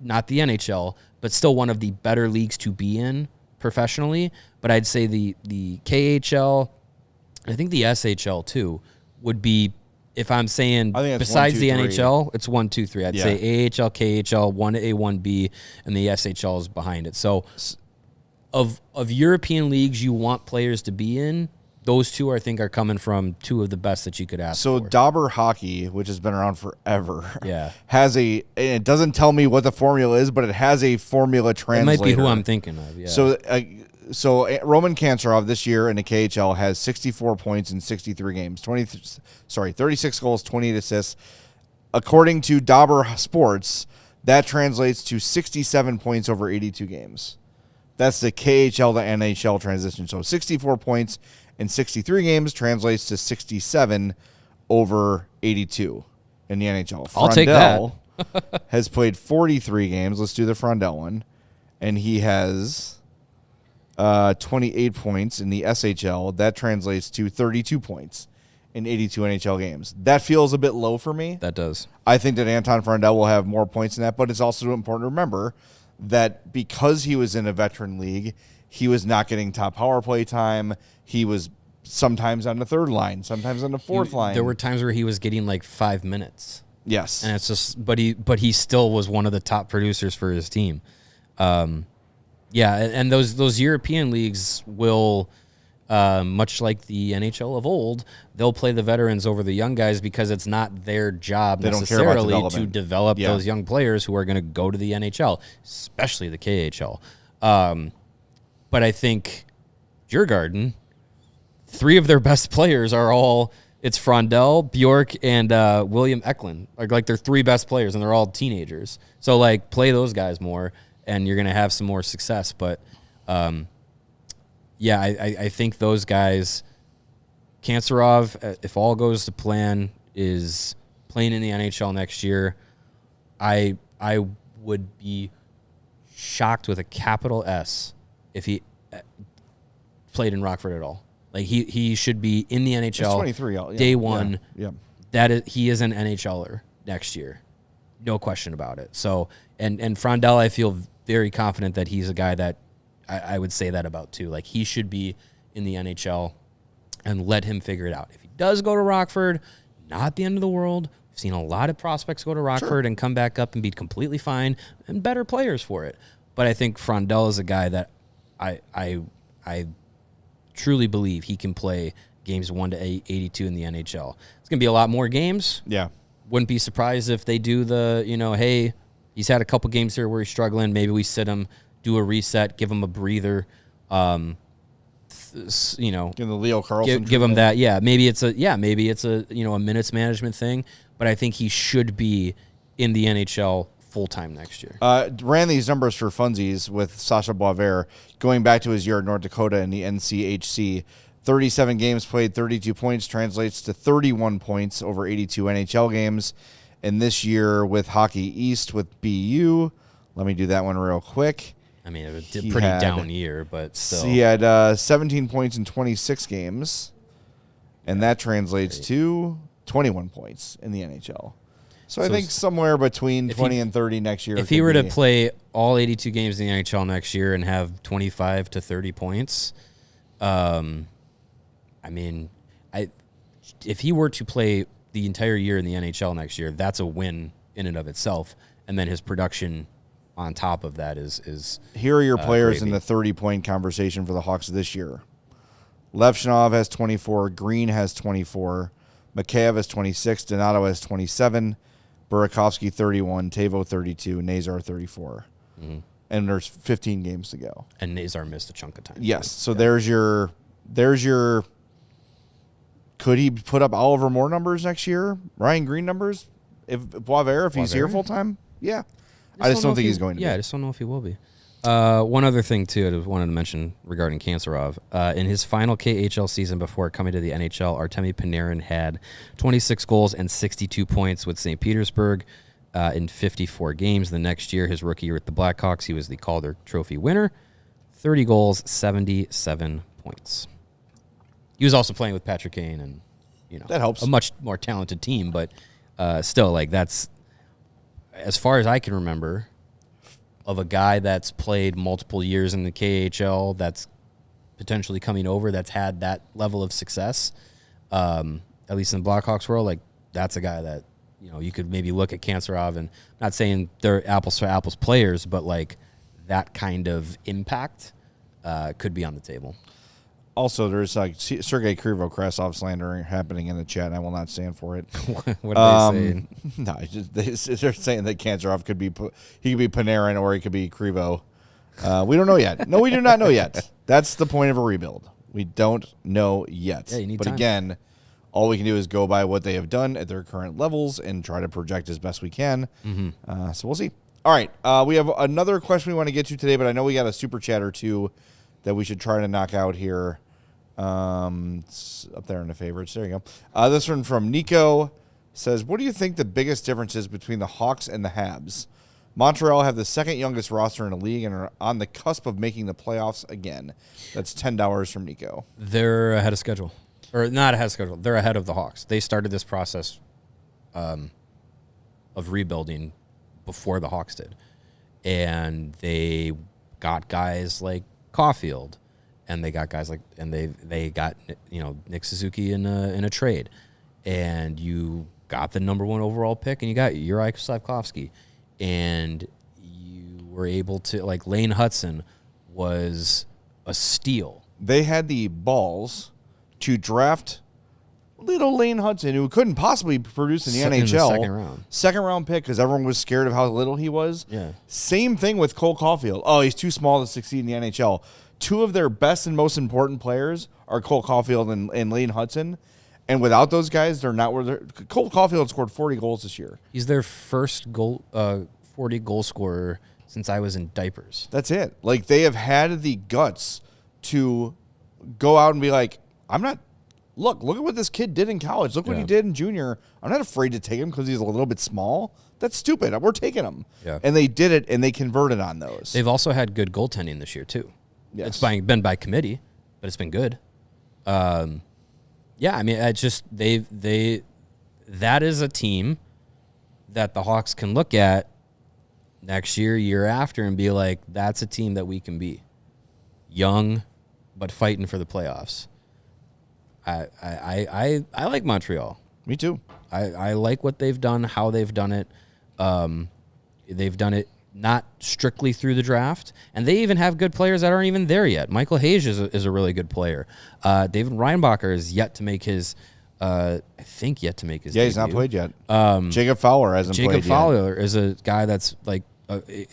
not the NHL, but still one of the better leagues to be in professionally. But I'd say the KHL, I think the SHL too, would be, if I'm saying besides 1, 2, the 3. NHL, it's 1, 2, 3. I'd say AHL, KHL, 1A, 1B, and the SHL is behind it. So of European leagues you want players to be in, those two, I think, are coming from 2 of the best that you could ask for. So Dauber Hockey, which has been around forever, has and it doesn't tell me what the formula is, but it has a formula translator. It might be who I'm thinking of, yeah. So Roman Kanserov this year in the KHL has 64 points in 63 games, 36 goals, 28 assists. According to Dauber Sports, that translates to 67 points over 82 games. That's the KHL to NHL transition. So 64 points in 63 games translates to 67 over 82 in the NHL. I'll take that. Frondell has played 43 games. Let's do the Frondell one. And he has 28 points in the SHL. That translates to 32 points in 82 NHL games. That feels a bit low for me. That does. I think that Anton Frondell will have more points than that, but it's also important to remember that because he was in a veteran league, he was not getting top power play time. He was sometimes on the third line, sometimes on the fourth line. There were times where he was getting like 5 minutes. Yes. And it's just, but he still was one of the top producers for his team. And those European leagues will, much like the NHL of old, they'll play the veterans over the young guys because it's not their job necessarily to develop those young players who are going to go to the NHL, especially the KHL. But I think Djurgården, 3 of their best players are all, it's Frondell, Bjork, and William Eklund. Like they're 3 best players, and they're all teenagers. So, like, play those guys more, and you're going to have some more success. But, I think those guys, Kanserov, if all goes to plan, is playing in the NHL next year. I would be shocked with a capital S if he played in Rockford at all. Like he should be in the NHL 23, day one. Yeah. He is an NHLer next year. No question about it. So and Frondell, I feel very confident that he's a guy that I would say that about too. Like he should be in the NHL and let him figure it out. If he does go to Rockford, not the end of the world. We've seen a lot of prospects go to Rockford and come back up and be completely fine and better players for it. But I think Frondell is a guy that I truly believe he can play games 1 to 82 in the NHL. It's going to be a lot more games. Yeah. Wouldn't be surprised if they do hey, he's had a couple games here where he's struggling. Maybe we sit him, do a reset, give him a breather. Give the Leo Carlson. Give him that. Yeah. Maybe it's a a minutes management thing, but I think he should be in the NHL full-time next year. Ran these numbers for funsies with Sacha Boisvert going back to his year at North Dakota in the NCHC. 37 games played, 32 points, translates to 31 points over 82 NHL games. And this year with Hockey East with BU, let me do that one real quick. I mean, it was a pretty down year, but still. He had 17 points in 26 games, and that translates to 21 points in the NHL. So I think somewhere between 20 and 30 next year. If he were to play all 82 games in the NHL next year and have 25 to 30 points, if he were to play the entire year in the NHL next year, that's a win in and of itself. And then his production on top of that is here are your players gravy. In the 30-point conversation for the Hawks this year. Levchinov has 24. Green has 24. Mikheyev has 26. Donato has 27. Burakovsky 31. Tavo 32. Nazar 34. Mm-hmm. And there's 15 games to go. And Nazar missed a chunk of time. Yes. So there's your. Could he put up Oliver Moore numbers next year? Ryan Green numbers? If he's here full time? Yeah. I just don't think he's going to be. Yeah, I just don't know if he will be. One other thing, too, I wanted to mention regarding Kanserov. In his final KHL season before coming to the NHL, Artemi Panarin had 26 goals and 62 points with St. Petersburg in 54 games. The next year, his rookie year with the Blackhawks, he was the Calder Trophy winner. 30 goals, 77 points. He was also playing with Patrick Kane and, that helps. A much more talented team, but still, like, that's, as far as I can remember, of a guy that's played multiple years in the KHL, that's potentially coming over, that's had that level of success, at least in the Blackhawks world, like, that's a guy that, you could maybe look at Kanserov, and not saying they're apples to apples players, but, like, that kind of impact could be on the table. Also, there's like Sergei Krivo-Krasov slander happening in the chat, and I will not stand for it. What are they saying? No, they're saying that Kanserov could be Panarin or he could be Krivo. We don't know yet. No, we do not know yet. That's the point of a rebuild. We don't know yet. Yeah, you need but time. Again, all we can do is go by what they have done at their current levels and try to project as best we can. Mm-hmm. So we'll see. All right. We have another question we want to get to today, but I know we got a super chat or two that we should try to knock out here. It's up there in the favorites. There you go. This one from Nico says, what do you think the biggest difference is between the Hawks and the Habs? Montreal have the second youngest roster in the league and are on the cusp of making the playoffs again. That's $10 from Nico. They're ahead of schedule. Or not ahead of schedule. They're ahead of the Hawks. They started this process of rebuilding before the Hawks did. And they got guys like Caulfield. And they got guys like, and they got, Nick Suzuki in a trade. And you got the number 1 overall pick, and you got Juraj Slafkovsky. And you were able to, like, Lane Hudson was a steal. They had the balls to draft little Lane Hudson, who couldn't possibly produce in the NHL. In the second round. Second round pick, because everyone was scared of how little he was. Yeah. Same thing with Cole Caulfield. Oh, he's too small to succeed in the NHL. Two of their best and most important players are Cole Caulfield and Lane Hudson. And without those guys, they're not where they're. Cole Caulfield scored 40 goals this year. He's their first 40 goal scorer since I was in diapers. That's it. Like, they have had the guts to go out and be like, look at what this kid did in college. Look what he did in junior. I'm not afraid to take him because he's a little bit small. That's stupid. We're taking him. Yeah. And they did it, and they converted on those. They've also had good goaltending this year, too. Yes. It's been by committee, but it's been good. Yeah, I mean, it's just that is a team that the Hawks can look at next year after, and be like, that's a team that we can be. Young, but fighting for the playoffs. I like Montreal. Me too. I like what they've done, how they've done it. They've done it not strictly through the draft, and they even have good players that aren't even there yet. Michael Hayes is a really good player. David Reinbacher is yet to make his debut. He's not played yet. Jacob Fowler hasn't played yet. Jacob Fowler is a guy that's like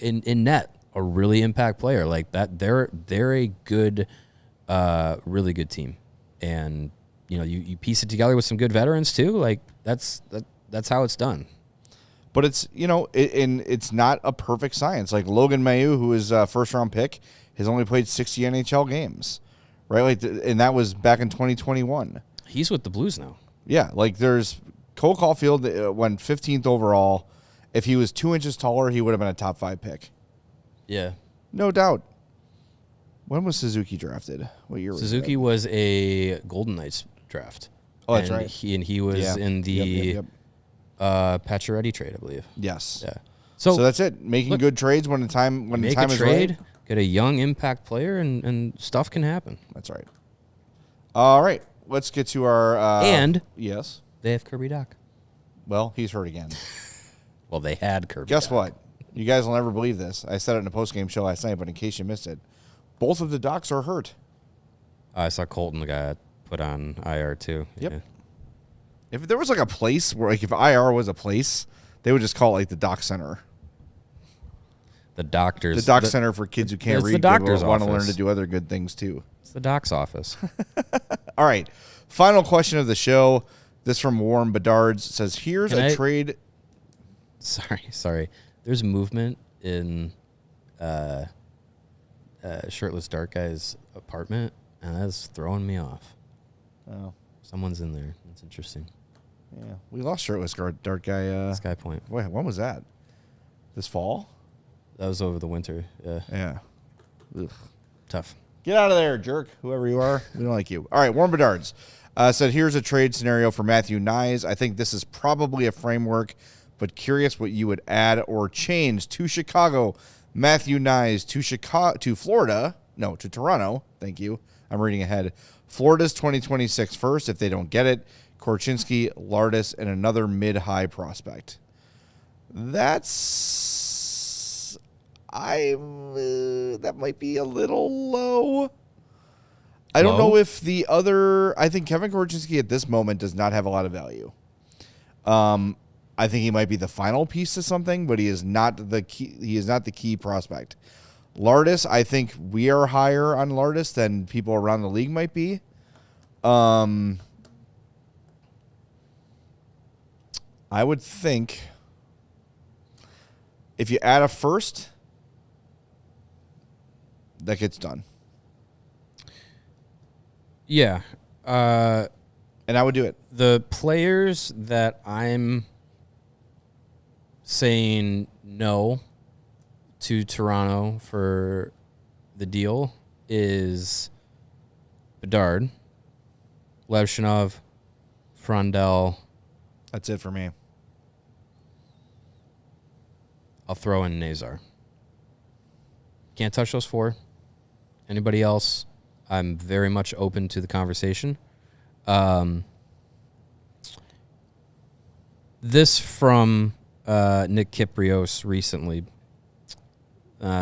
in net, a really impact player like that. They're a good, really good team, and you piece it together with some good veterans too. Like that's how it's done. But it's, it's not a perfect science. Like Logan Mailloux, who is a first-round pick, has only played 60 NHL games, right? Like, and that was back in 2021. He's with the Blues now. Yeah, like there's Cole Caulfield went 15th overall. If he was 2 inches taller, he would have been a top 5 pick. Yeah. No doubt. When was Suzuki drafted? What year was Suzuki was a Golden Knights draft. Oh, that's and right. He was in the... Yep. Pacioretty trade, I believe. Yes. Yeah. So that's it. Making good trades when the time is right. Get a young impact player, and stuff can happen. That's right. All right. Let's get to our and yes. They have Kirby Dach. Well, he's hurt again. Well, they had Kirby. Guess Dach. what? You guys will never believe this. I said it in a post-game show last night, but in case you missed it, both of the Dachs are hurt. I saw Colton, the guy, put on IR too. Yep. Yeah. If there was like a place where, like, if IR was a place, they would just call it like the Doc Center. The doctors. The Doc Center for kids who can't it's read the doctor's but want to learn office. to do other good things too. It's the doc's office. All right. Final question of the show. This from Warren Bedard's says, here's a trade. Sorry. There's movement in shirtless dark guy's apartment, and that's throwing me off. Oh. Someone's in there. That's interesting. Yeah. We lost shirtless dark guy. Sky Point. Wait, when was that? This fall? That was over the winter. Yeah. Yeah. Ugh. Tough. Get out of there, jerk, whoever you are. We don't like you. All right, Warren Bedard's said, here's a trade scenario for Matthew Knies. I think this is probably a framework, but curious what you would add or change to Chicago. Matthew Knies to Florida. No, to Toronto. Thank you. I'm reading ahead. Florida's 2026 first if they don't get it. Korchinski, Lardis, and another mid-high prospect. That might be a little low. I don't know if the other... I think Kevin Korchinski at this moment does not have a lot of value. I think he might be the final piece to something, but he is not the key. He is not the key prospect. Lardis, I think we are higher on Lardis than people around the league might be. I would think If you add a first, that gets done. Yeah. And I would do it. The players that I'm saying no to Toronto for the deal is Bedard, Levshinov, Frondell. That's it for me. I'll throw in Nazar. Can't touch those 4. Anybody else, I'm very much open to the conversation. This from Nick Kyprios recently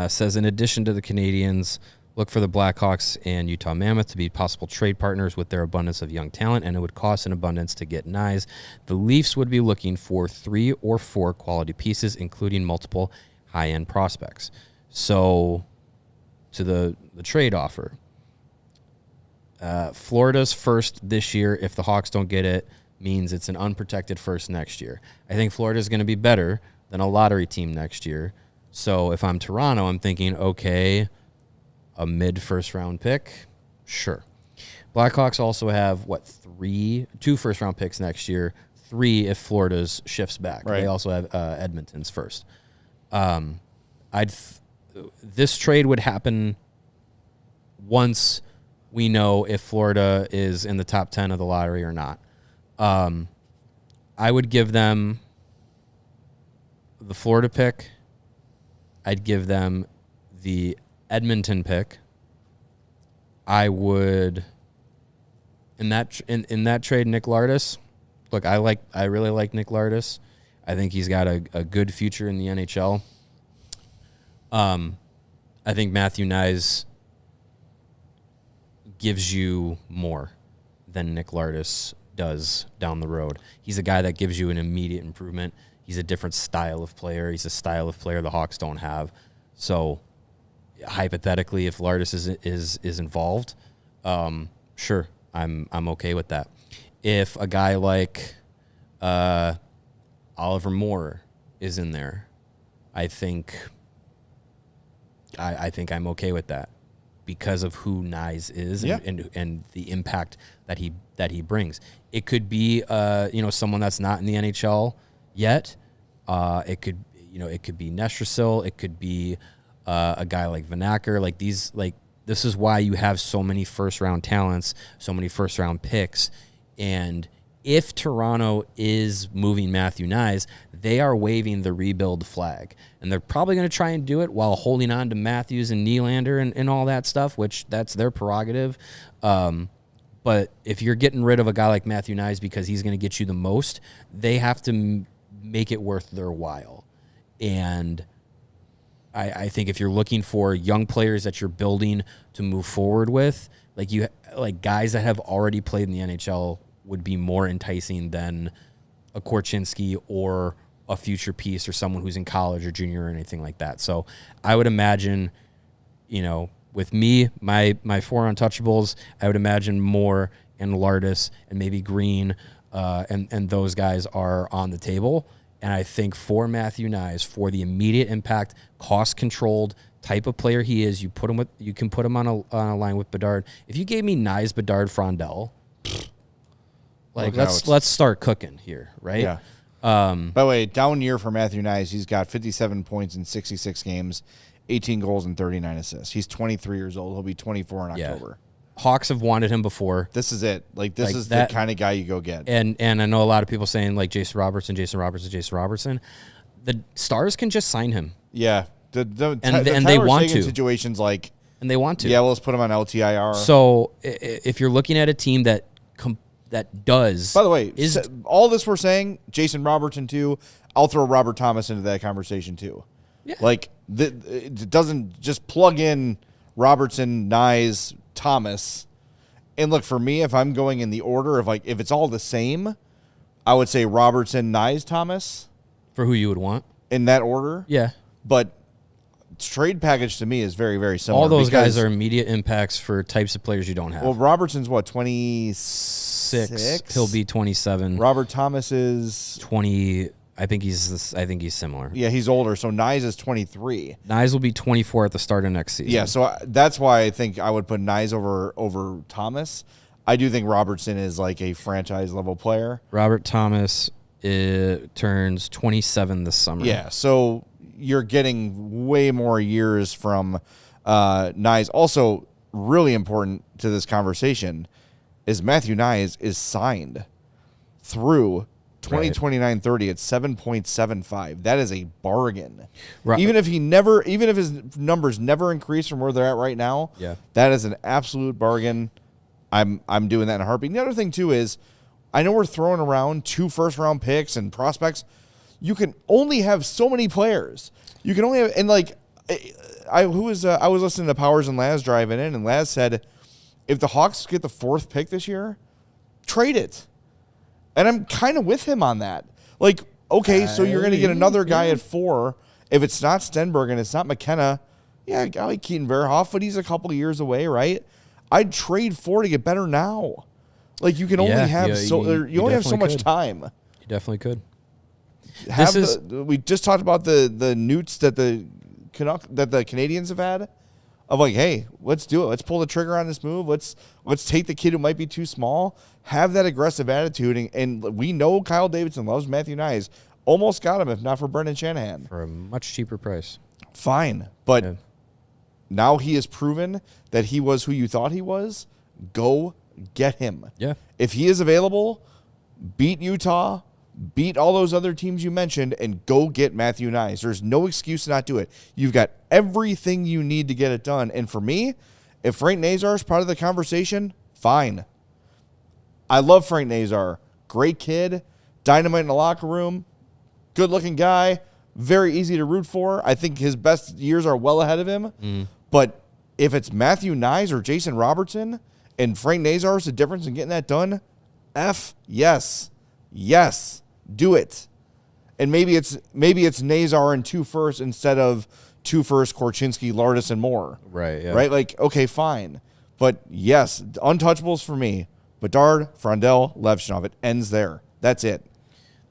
says, in addition to the Canadiens, look for the Blackhawks and Utah Mammoth to be possible trade partners with their abundance of young talent, and it would cost an abundance to get Knies. The Leafs would be looking for 3 or 4 quality pieces, including multiple high-end prospects. So, to the trade offer, Florida's first this year, if the Hawks don't get it, means it's an unprotected first next year. I think Florida's going to be better than a lottery team next year. So if I'm Toronto, I'm thinking, okay, a mid-first round pick? Sure. Blackhawks also have, 2 first-round picks next year, 3 if Florida's shifts back. Right. They also have Edmonton's first. This trade would happen once we know if Florida is in the top 10 of the lottery or not. I would give them the Florida pick. I'd give them the Edmonton pick. I would in that trade, Nick Lardis. Look, I really like Nick Lardis. I think he's got a good future in the NHL. I think Matthew Knies gives you more than Nick Lardis does down the road. He's a guy that gives you an immediate improvement. He's a different style of player. He's a style of player the Hawks don't have. So, hypothetically, if Lardis is involved, sure, I'm okay with that. If a guy like Oliver Moore is in there, I think I'm okay with that because of who Knies is and the impact that he brings. It could be someone that's not in the NHL yet. It could be Nestrasil. It could be a guy like Vanacker. This is why you have so many first round talents, so many first round picks. And if Toronto is moving Matthew Knies, they are waving the rebuild flag. And they're probably going to try and do it while holding on to Matthews and Nylander and all that stuff, which that's their prerogative. But if you're getting rid of a guy like Matthew Knies because he's going to get you the most, they have to make it worth their while. And I think if you're looking for young players that you're building to move forward with, like guys that have already played in the NHL would be more enticing than a Korchinski or a future piece or someone who's in college or junior or anything like that. So I would imagine, with me, my 4 untouchables, I would imagine Moore and Lardis and maybe Green and those guys are on the table. And I think for Matthew Knies, for the immediate impact, cost-controlled type of player he is, you can put him on a line with Bedard. If you gave me Knies, Bedard, Frondell, let's start cooking here, right? Yeah. By the way, down year for Matthew Knies. He's got 57 points in 66 games, 18 goals and 39 assists. He's 23 years old. He'll be 24 in October. Hawks have wanted him before. This is it. This is the kind of guy you go get. And I know a lot of people saying Jason Robertson. The Stars can just sign him. Yeah. And they want to. Situations and they want to. Yeah, well, let's put him on LTIR. So if you're looking at a team that does. By the way, all this we're saying, Jason Robertson too. I'll throw Robert Thomas into that conversation too. Yeah. It doesn't just plug in Robertson, Knies, Thomas. And look, for me, if I'm going in the order of if it's all the same, I would say Robertson, Knies, Thomas. For who you would want? In that order? Yeah. But trade package to me is very, very similar. All those guys are immediate impacts for types of players you don't have. Well, Robertson's 26? He'll be 27. Robert Thomas is 20. I think he's similar. Yeah, he's older. So Knies is 23. Knies will be 24 at the start of next season. Yeah, so that's why I think I would put Knies over Thomas. I do think Robertson is like a franchise level player. Robert Thomas turns 27 this summer. Yeah, so you're getting way more years from Knies. Also, really important to this conversation is Matthew Knies is signed through 2029-30 at 7.75. That is a bargain. Right. Even if his numbers never increase from where they're at right now, that is an absolute bargain. I'm doing that in a heartbeat. The other thing too is, I know we're throwing around 2 first-round picks and prospects. You can only have so many players. You can only have, and like, I was listening to Powers and Laz driving in, and Laz said, if the Hawks get the 4th pick this year, trade it. And I'm kind of with him on that. Like, okay, so you're going to get another guy at 4. If it's not Stenberg and it's not McKenna, yeah, a guy like Keaton Verhoff, but he's a couple of years away, right? I'd trade 4 to get better now. Like, you can only have you only have so much time. You definitely could. We just talked about the newts that the Canadians have had. Of like, hey, let's do it. Let's pull the trigger on this move. Let's take the kid who might be too small. Have that aggressive attitude, and we know Kyle Davidson loves Matthew Knies. Almost got him, if not for Brendan Shanahan. For a much cheaper price. Fine, but now he has proven that he was who you thought he was. Go get him. Yeah. If he is available, beat Utah, beat all those other teams you mentioned, and go get Matthew Knies. There's no excuse to not do it. You've got everything you need to get it done. And for me, if Frank Nazar is part of the conversation, fine. I love Frank Nazar. Great kid, dynamite in the locker room, good-looking guy, very easy to root for. I think his best years are well ahead of him. But if it's Matthew Knies or Jason Robertson and Frank Nazar is the difference in getting that done, yes. Yes, do it. And maybe it's Nazar and 2 firsts instead of 2 firsts, Korchinski, Lardis, and Moore. Right, yeah. Right? Like, okay, fine. But yes, untouchables for me. Bedard, Frondell, Levchinov. It ends there. That's it.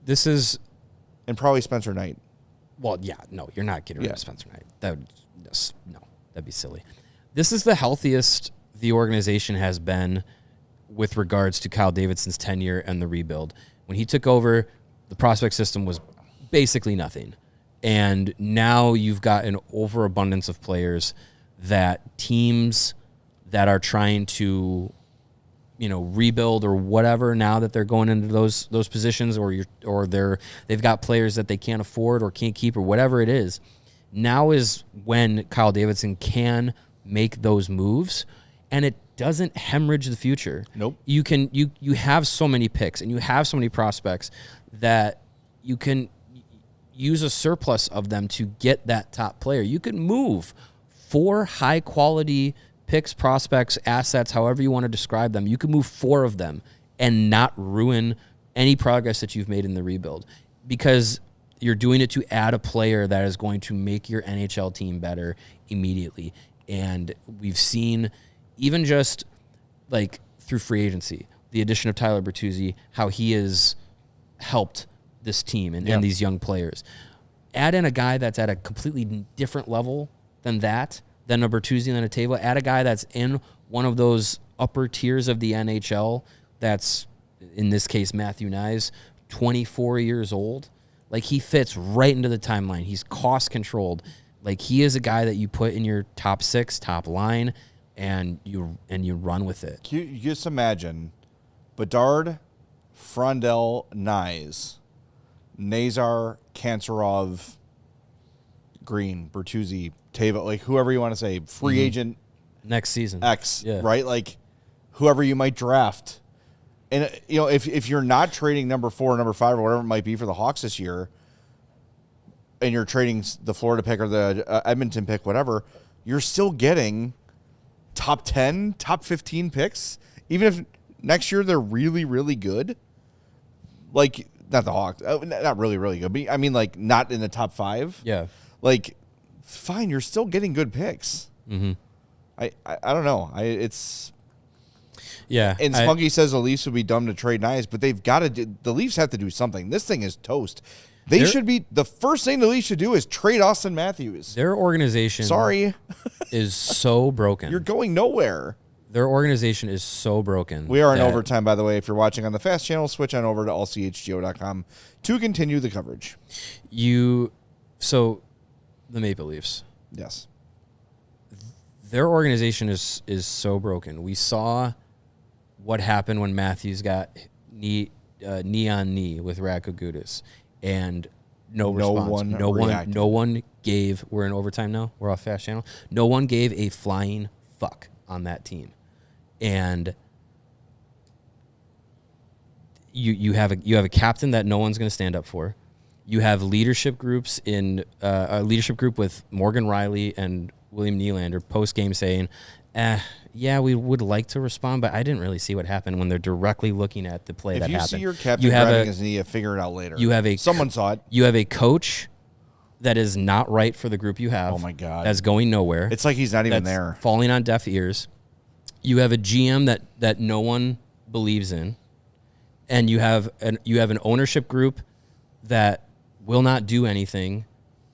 And probably Spencer Knight. Well, yeah, no, you're not getting rid of Spencer Knight. That'd be silly. This is the healthiest the organization has been with regards to Kyle Davidson's tenure and the rebuild. When he took over, the prospect system was basically nothing. And now you've got an overabundance of players that teams that are trying to, rebuild or whatever, now that they're going into those positions, or they've got players that they can't afford or can't keep or whatever it is. Now is when Kyle Davidson can make those moves, and it doesn't hemorrhage the future. Nope. You have so many picks and you have so many prospects that you can use a surplus of them to get that top player. You can move 4 high quality picks, prospects, assets, however you want to describe them. You can move 4 of them and not ruin any progress that you've made in the rebuild, because you're doing it to add a player that is going to make your NHL team better immediately. And we've seen, even just like through free agency, the addition of Tyler Bertuzzi, how he has helped this team and these young players. Add in a guy that's at a completely different level than a Bertuzzi on a table. Add a guy that's in one of those upper tiers of the NHL, that's, in this case, Matthew Knies, 24 years old. Like, he fits right into the timeline. He's cost controlled. Like, he is a guy that you put in your top 6, top line, and you run with it. You just imagine Bedard, Frondell, Knies, Nazar, Kancherov, Green, Bertuzzi, Tava, like whoever you want to say, free agent next season X, right? Like whoever you might draft. And if you're not trading number 4, number 5, or whatever it might be for the Hawks this year, and you're trading the Florida pick or the Edmonton pick, whatever, you're still getting top 10, top 15 picks, even if next year they're really, really good. Like, not the Hawks, not really, really good, but I mean, like, not in the top 5. Yeah. Like, fine, you're still getting good picks. Mm-hmm. I don't know. It's... Yeah. And Spunky says the Leafs would be dumb to trade Knies, but they've got to do... The Leafs have to do something. This thing is toast. They should be the first thing the Leafs should do is trade Austin Matthews. Their organization is so broken. You're going nowhere. Their organization is so broken. We are in overtime, by the way. If you're watching on the Fast channel, switch on over to allchgo.com to continue the coverage. So the Maple Leafs. Yes. Their organization is so broken. We saw what happened when Matthews got knee on knee with Radko Gudas, and no response. No one gave. We're in overtime now. We're off Fast channel. No one gave a flying fuck on that team, and you have a captain that no one's going to stand up for. You have leadership groups in a leadership group with Morgan Riley and William Nylander post game saying, yeah, we would like to respond, but I didn't really see what happened when they're directly looking at the play that happened. If you see your captain grabbing his knee, figure it out later. Someone saw it. You have a coach that is not right for the group you have. Oh, my God. That's going nowhere. It's like he's not even there. Falling on deaf ears. You have a GM that no one believes in, and you have an ownership group that will not do anything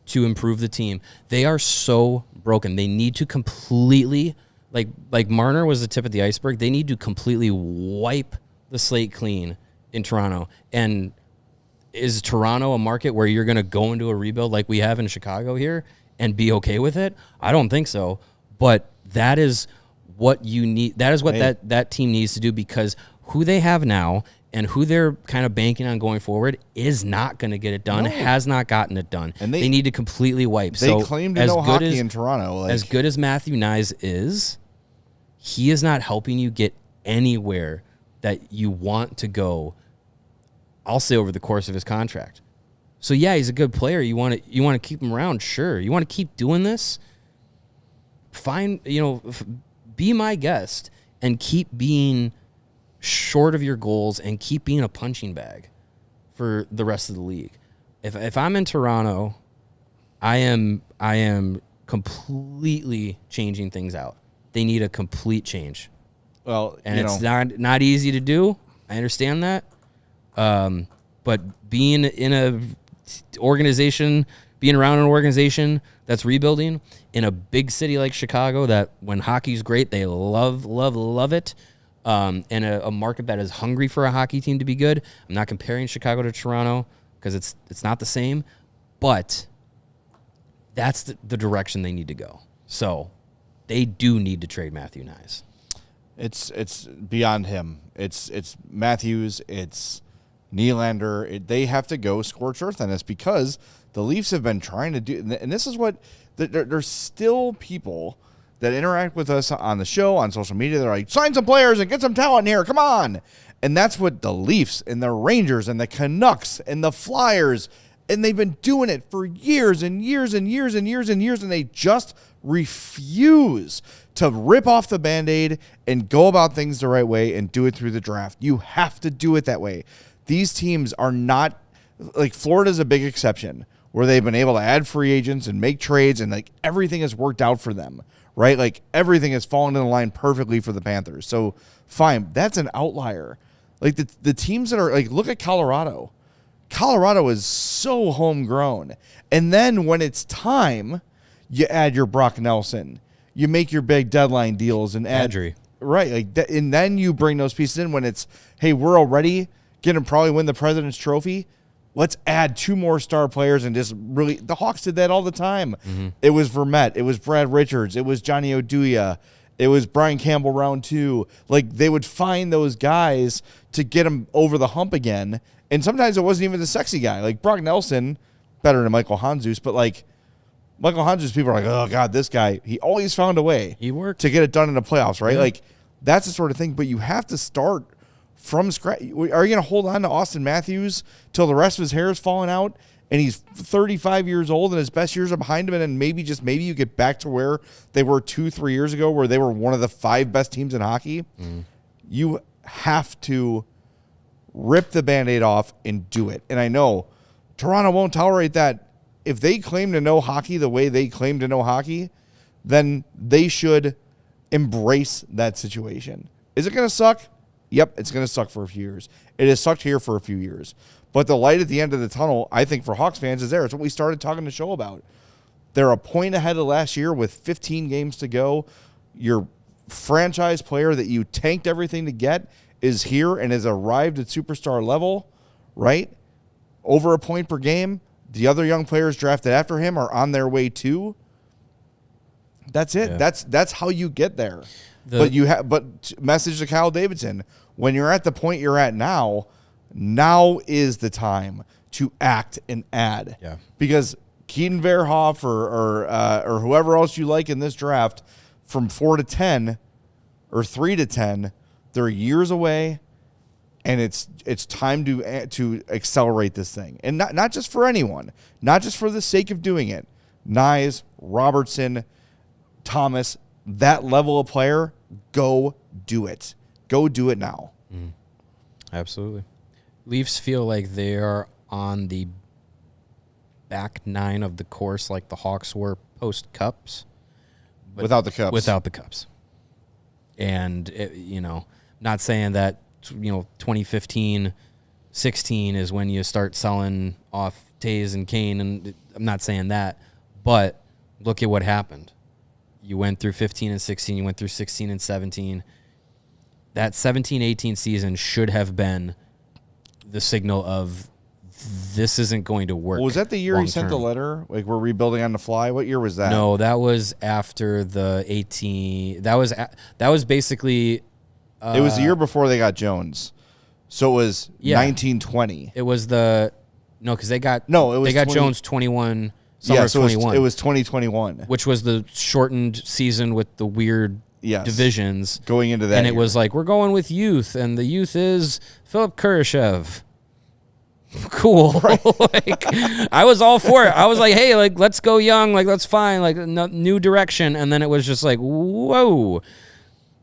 to improve the team. They are so broken. They need to completely, like Marner was the tip of the iceberg, they need to completely wipe the slate clean in Toronto. And is Toronto a market where you're going to go into a rebuild like we have in Chicago here and be okay with it? I don't think so. But that is what you need. That is what that team needs to do, because who they have now and who they're kind of banking on going forward is not going to get it done, has not gotten it done. And they need to completely wipe. They claim to know hockey in Toronto. As good as Matthew Knies is, he is not helping you get anywhere that you want to go, I'll say, over the course of his contract. So, yeah, he's a good player. You want to keep him around, sure. You want to keep doing this? Fine, be my guest and keep being short of your goals and keep being a punching bag for the rest of the league. If I'm in Toronto, I am completely changing things out. They need a complete change. Well, and it's not easy to do. I understand that. But being in around an organization that's rebuilding in a big city like Chicago, that when hockey's great, they love it. And a market that is hungry for a hockey team to be good. I'm not comparing Chicago to Toronto because it's not the same, but that's the direction they need to go. So they do need to trade Matthew Knies. It's beyond him. It's Matthews. It's Nylander. They have to go scorched earth on this, because the Leafs have been trying to do, and this is what there's still people that interact with us on the show, on social media. They're like, sign some players and get some talent here. Come on. And that's what the Leafs and the Rangers and the Canucks and the Flyers, and they've been doing it for years and years and years and years and years, and they just refuse to rip off the Band-Aid and go about things the right way and do it through the draft. You have to do it that way. These teams are not, like, Florida's a big exception, where they've been able to add free agents and make trades, and like everything has worked out for them, right? Like everything has fallen in line perfectly for the Panthers. So fine, that's an outlier. Like the teams that are like, look at Colorado. Colorado is so homegrown. And then when it's time, you add your Brock Nelson. You make your big deadline deals and add Adri. Right. Like and then you bring those pieces in when it's, hey, we're already going to probably win the President's Trophy. Let's add 2 more star players and just really, the Hawks did that all the time. Mm-hmm. It was Vermette. It was Brad Richards. It was Johnny Oduya. It was Brian Campbell round 2. Like, they would find those guys to get them over the hump again. And sometimes it wasn't even the sexy guy. Like Brock Nelson, better than Michael Handzus, but like Michael Handzus, people are like, oh God, this guy, he always found a way. He worked to get it done in the playoffs, right? Yeah. Like, that's the sort of thing, but you have to start from scratch. Are you going to hold on to Austin Matthews till the rest of his hair is falling out and he's 35 years old and his best years are behind him, and then maybe you get back to where they were 2-3 years ago, where they were one of the 5 best teams in hockey? You have to rip the Band-Aid off and do it. And I know Toronto won't tolerate that. If they claim to know hockey the way they claim to know hockey, then they should embrace that situation. Is it going to suck? Yep, it's going to suck for a few years. It has sucked here for a few years. But the light at the end of the tunnel, I think, for Hawks fans is there. It's what we started talking the show about. They're a point ahead of last year with 15 games to go. Your franchise player that you tanked everything to get is here and has arrived at superstar level, right? Over a point per game. The other young players drafted after him are on their way too. That's it. Yeah. That's how you get there. But message to Kyle Davidson, when you're at the point you're at now is the time to act and add. Yeah. Because Keaton Verhoff or whoever else you like in this draft, from 4 to 10 or 3 to 10, they're years away, and it's time to accelerate this thing, and not just for anyone, not just for the sake of doing it. Knies, Robertson, Thomas, that level of player, go do it. Go do it now. Mm. Absolutely. Leafs feel like they are on the back nine of the course like the Hawks were post-Cups. Without the Cups. Without the Cups. And, not saying that, 2015, 16 is when you start selling off Taves and Kane, and I'm not saying that, but look at what happened. You went through 15 and 16, you went through 16 and 17. That 17-18 season should have been the signal of this isn't going to work. Was that the year he sent the long-term. letter? Like, we're rebuilding on the fly? What year was that? No, that was after the 18. That was basically. It was the year before they got Jones. So it was 1920. It was because they got 20 Jones 21. Summer so 21. it was 2021. Which was the shortened season with the weird divisions. Going into that And it year. was like, we're going with youth, and the youth is Philip Kurashev. Cool. Right. I was all for it. I was like, hey, let's go young. That's fine. New direction. And then it was just like, whoa.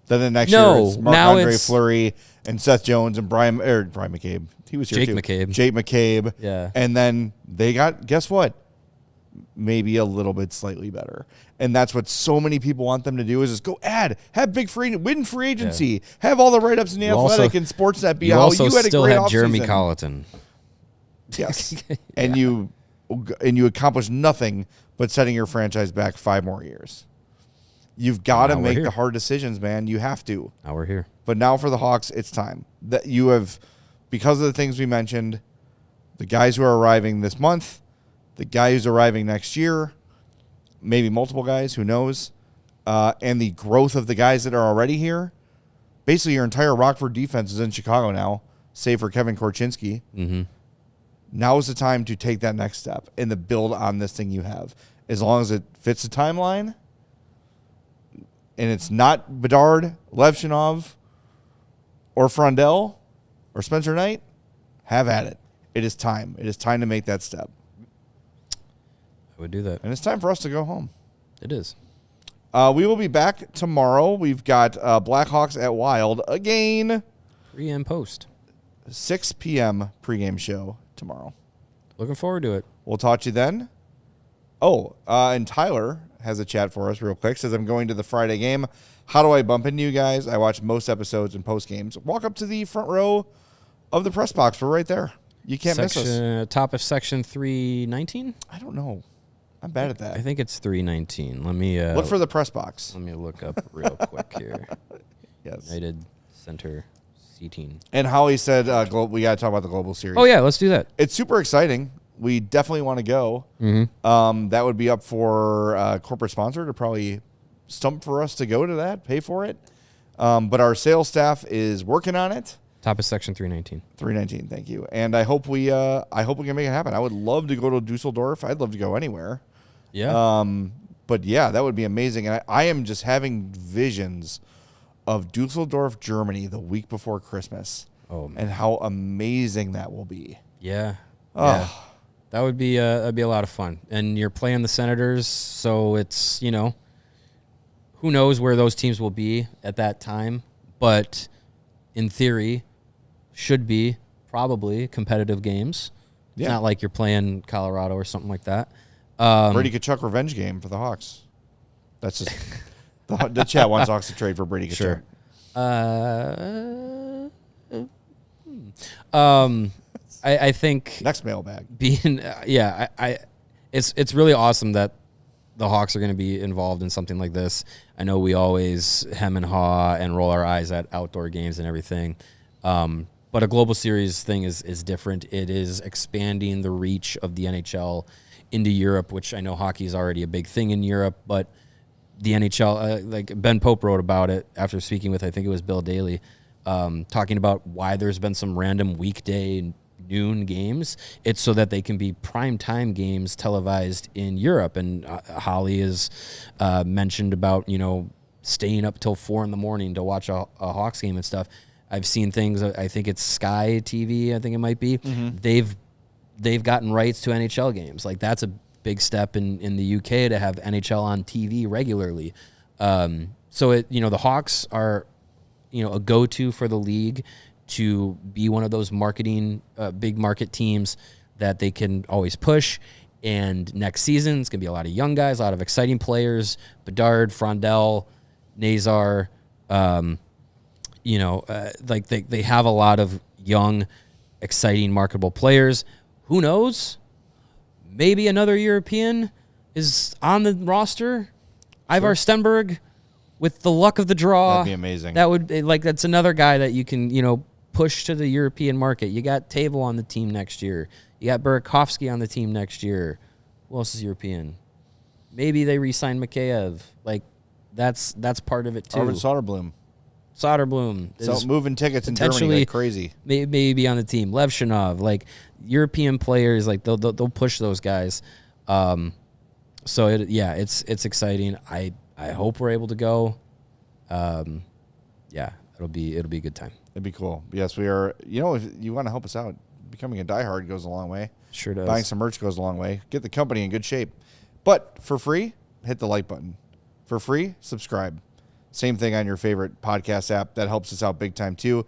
Then the next year it's Marc-Andre Fleury and Seth Jones and Brian McCabe. He was here Jake too. McCabe. Jake McCabe. Yeah. And then they got, guess what? Maybe a little bit slightly better. And that's what so many people want them to do is just go have big win free agency, have all the write-ups in the Athletic and Sportsnet be you how also you had a still great had Jeremy offseason. Colleton. Yes. And you accomplished nothing but setting your franchise back 5 more years. You've got to make the hard decisions, man. You have to. Now we're here. But now for the Hawks, it's time. That you have, because of the things we mentioned, the guys who are arriving this month, the guy who's arriving next year, maybe multiple guys, who knows, and the growth of the guys that are already here. Basically, your entire Rockford defense is in Chicago now, save for Kevin Korchinski. Mm-hmm. Now is the time to take that next step and to build on this thing you have. As long as it fits the timeline, and it's not Bedard, Levchinov, or Frondell, or Spencer Knight, have at it. It is time. It is time to make that step. I would do that. And it's time for us to go home. It is. We will be back tomorrow. We've got Blackhawks at Wild again. Pre and post. 6 p.m. pregame show tomorrow. Looking forward to it. We'll talk to you then. Oh, and Tyler has a chat for us real quick. Says, I'm going to the Friday game. How do I bump into you guys? I watch most episodes and post games. Walk up to the front row of the press box. We're right there. You can't miss us. Top of section 319? I don't know. I'm bad at that. I think it's 319. Let me look for the press box. Let me look up real quick here. Yes. United Center seating. And Holly said, we got to talk about the Global Series. Oh, yeah, let's do that. It's super exciting. We definitely want to go. Mm-hmm. That would be up for corporate sponsor to probably stump for us to go to that, pay for it. But our sales staff is working on it. Top of section 319. 319, thank you. And I hope we can make it happen. I would love to go to Dusseldorf. I'd love to go anywhere. Yeah. But yeah, that would be amazing. And I am just having visions of Dusseldorf, Germany, the week before Christmas. Oh, man. And how amazing that will be. Yeah. Oh. Yeah. That'd be a lot of fun. And you're playing the Senators, so it's, who knows where those teams will be at that time. But in theory, should be probably competitive games. Yeah. It's not like you're playing Colorado or something like that. Brady Tkachuk revenge game for the Hawks. That's just the chat wants Hawks to trade for Brady Tkachuk. Sure. I think Next mailbag. being it's really awesome that the Hawks are going to be involved in something like this. I know we always hem and haw and roll our eyes at outdoor games and everything, but a global series thing is different. It is expanding the reach of the NHL into Europe, which I know hockey is already a big thing in Europe, but the NHL, like Ben Pope wrote about it after speaking with, I think it was Bill Daly, talking about why there's been some random weekday noon games. It's so that they can be prime time games televised in Europe. And Holly has mentioned about, staying up till 4 a.m. to watch a Hawks game and stuff. I've seen things, I think it's Sky TV, I think it might be. Mm-hmm. They've gotten rights to NHL games. Like, that's a big step in the UK to have NHL on TV regularly. So the Hawks are, a go-to for the league to be one of those marketing, big market teams that they can always push. And next season, it's going to be a lot of young guys, a lot of exciting players, Bedard, Frondell, Nazar, they have a lot of young, exciting, marketable players. Who knows? Maybe another European is on the roster. Ivar Stenberg, with the luck of the draw. That'd be amazing. That's another guy that you can, push to the European market. You got Tavo on the team next year. You got Burakovsky on the team next year. Who else is European? Maybe they re-sign Mikheyev. That's part of it too. Arvid Soderblom. Is moving tickets in Germany like crazy. Maybe on the team. Lev Shanov, European players, they'll push those guys. So it's exciting. I hope we're able to go. It'll be a good time. It'd be cool. Yes, we are. If you want to help us out, becoming a diehard goes a long way. Sure does. Buying some merch goes a long way. Get the company in good shape. But for free, hit the like button. For free, subscribe. Same thing on your favorite podcast app. That helps us out big time too.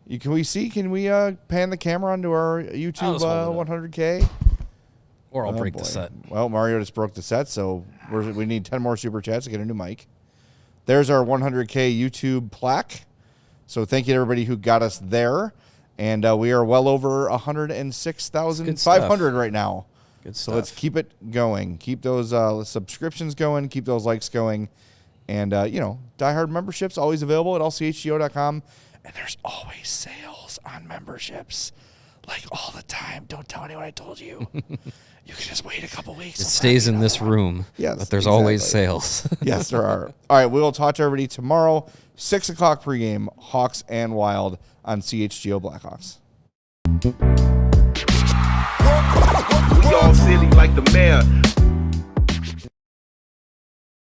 Can we pan the camera onto our YouTube 100K? Or I'll break the set. Well, Mario just broke the set, so we need 10 more super chats to get a new mic. There's our 100K YouTube plaque. So thank you to everybody who got us there. And we are well over 106,500 right now. Good stuff. So let's keep it going. Keep those subscriptions going. Keep those likes going. And, diehard memberships always available at allchgo.com. And there's always sales on memberships. All the time. Don't tell anyone I told you. You can just wait a couple weeks. It stays in this room. Yes, but there's always sales. Yes, there are. All right, we will talk to everybody tomorrow, 6 o'clock pregame, Hawks and Wild on CHGO Blackhawks. We all silly like the mayor.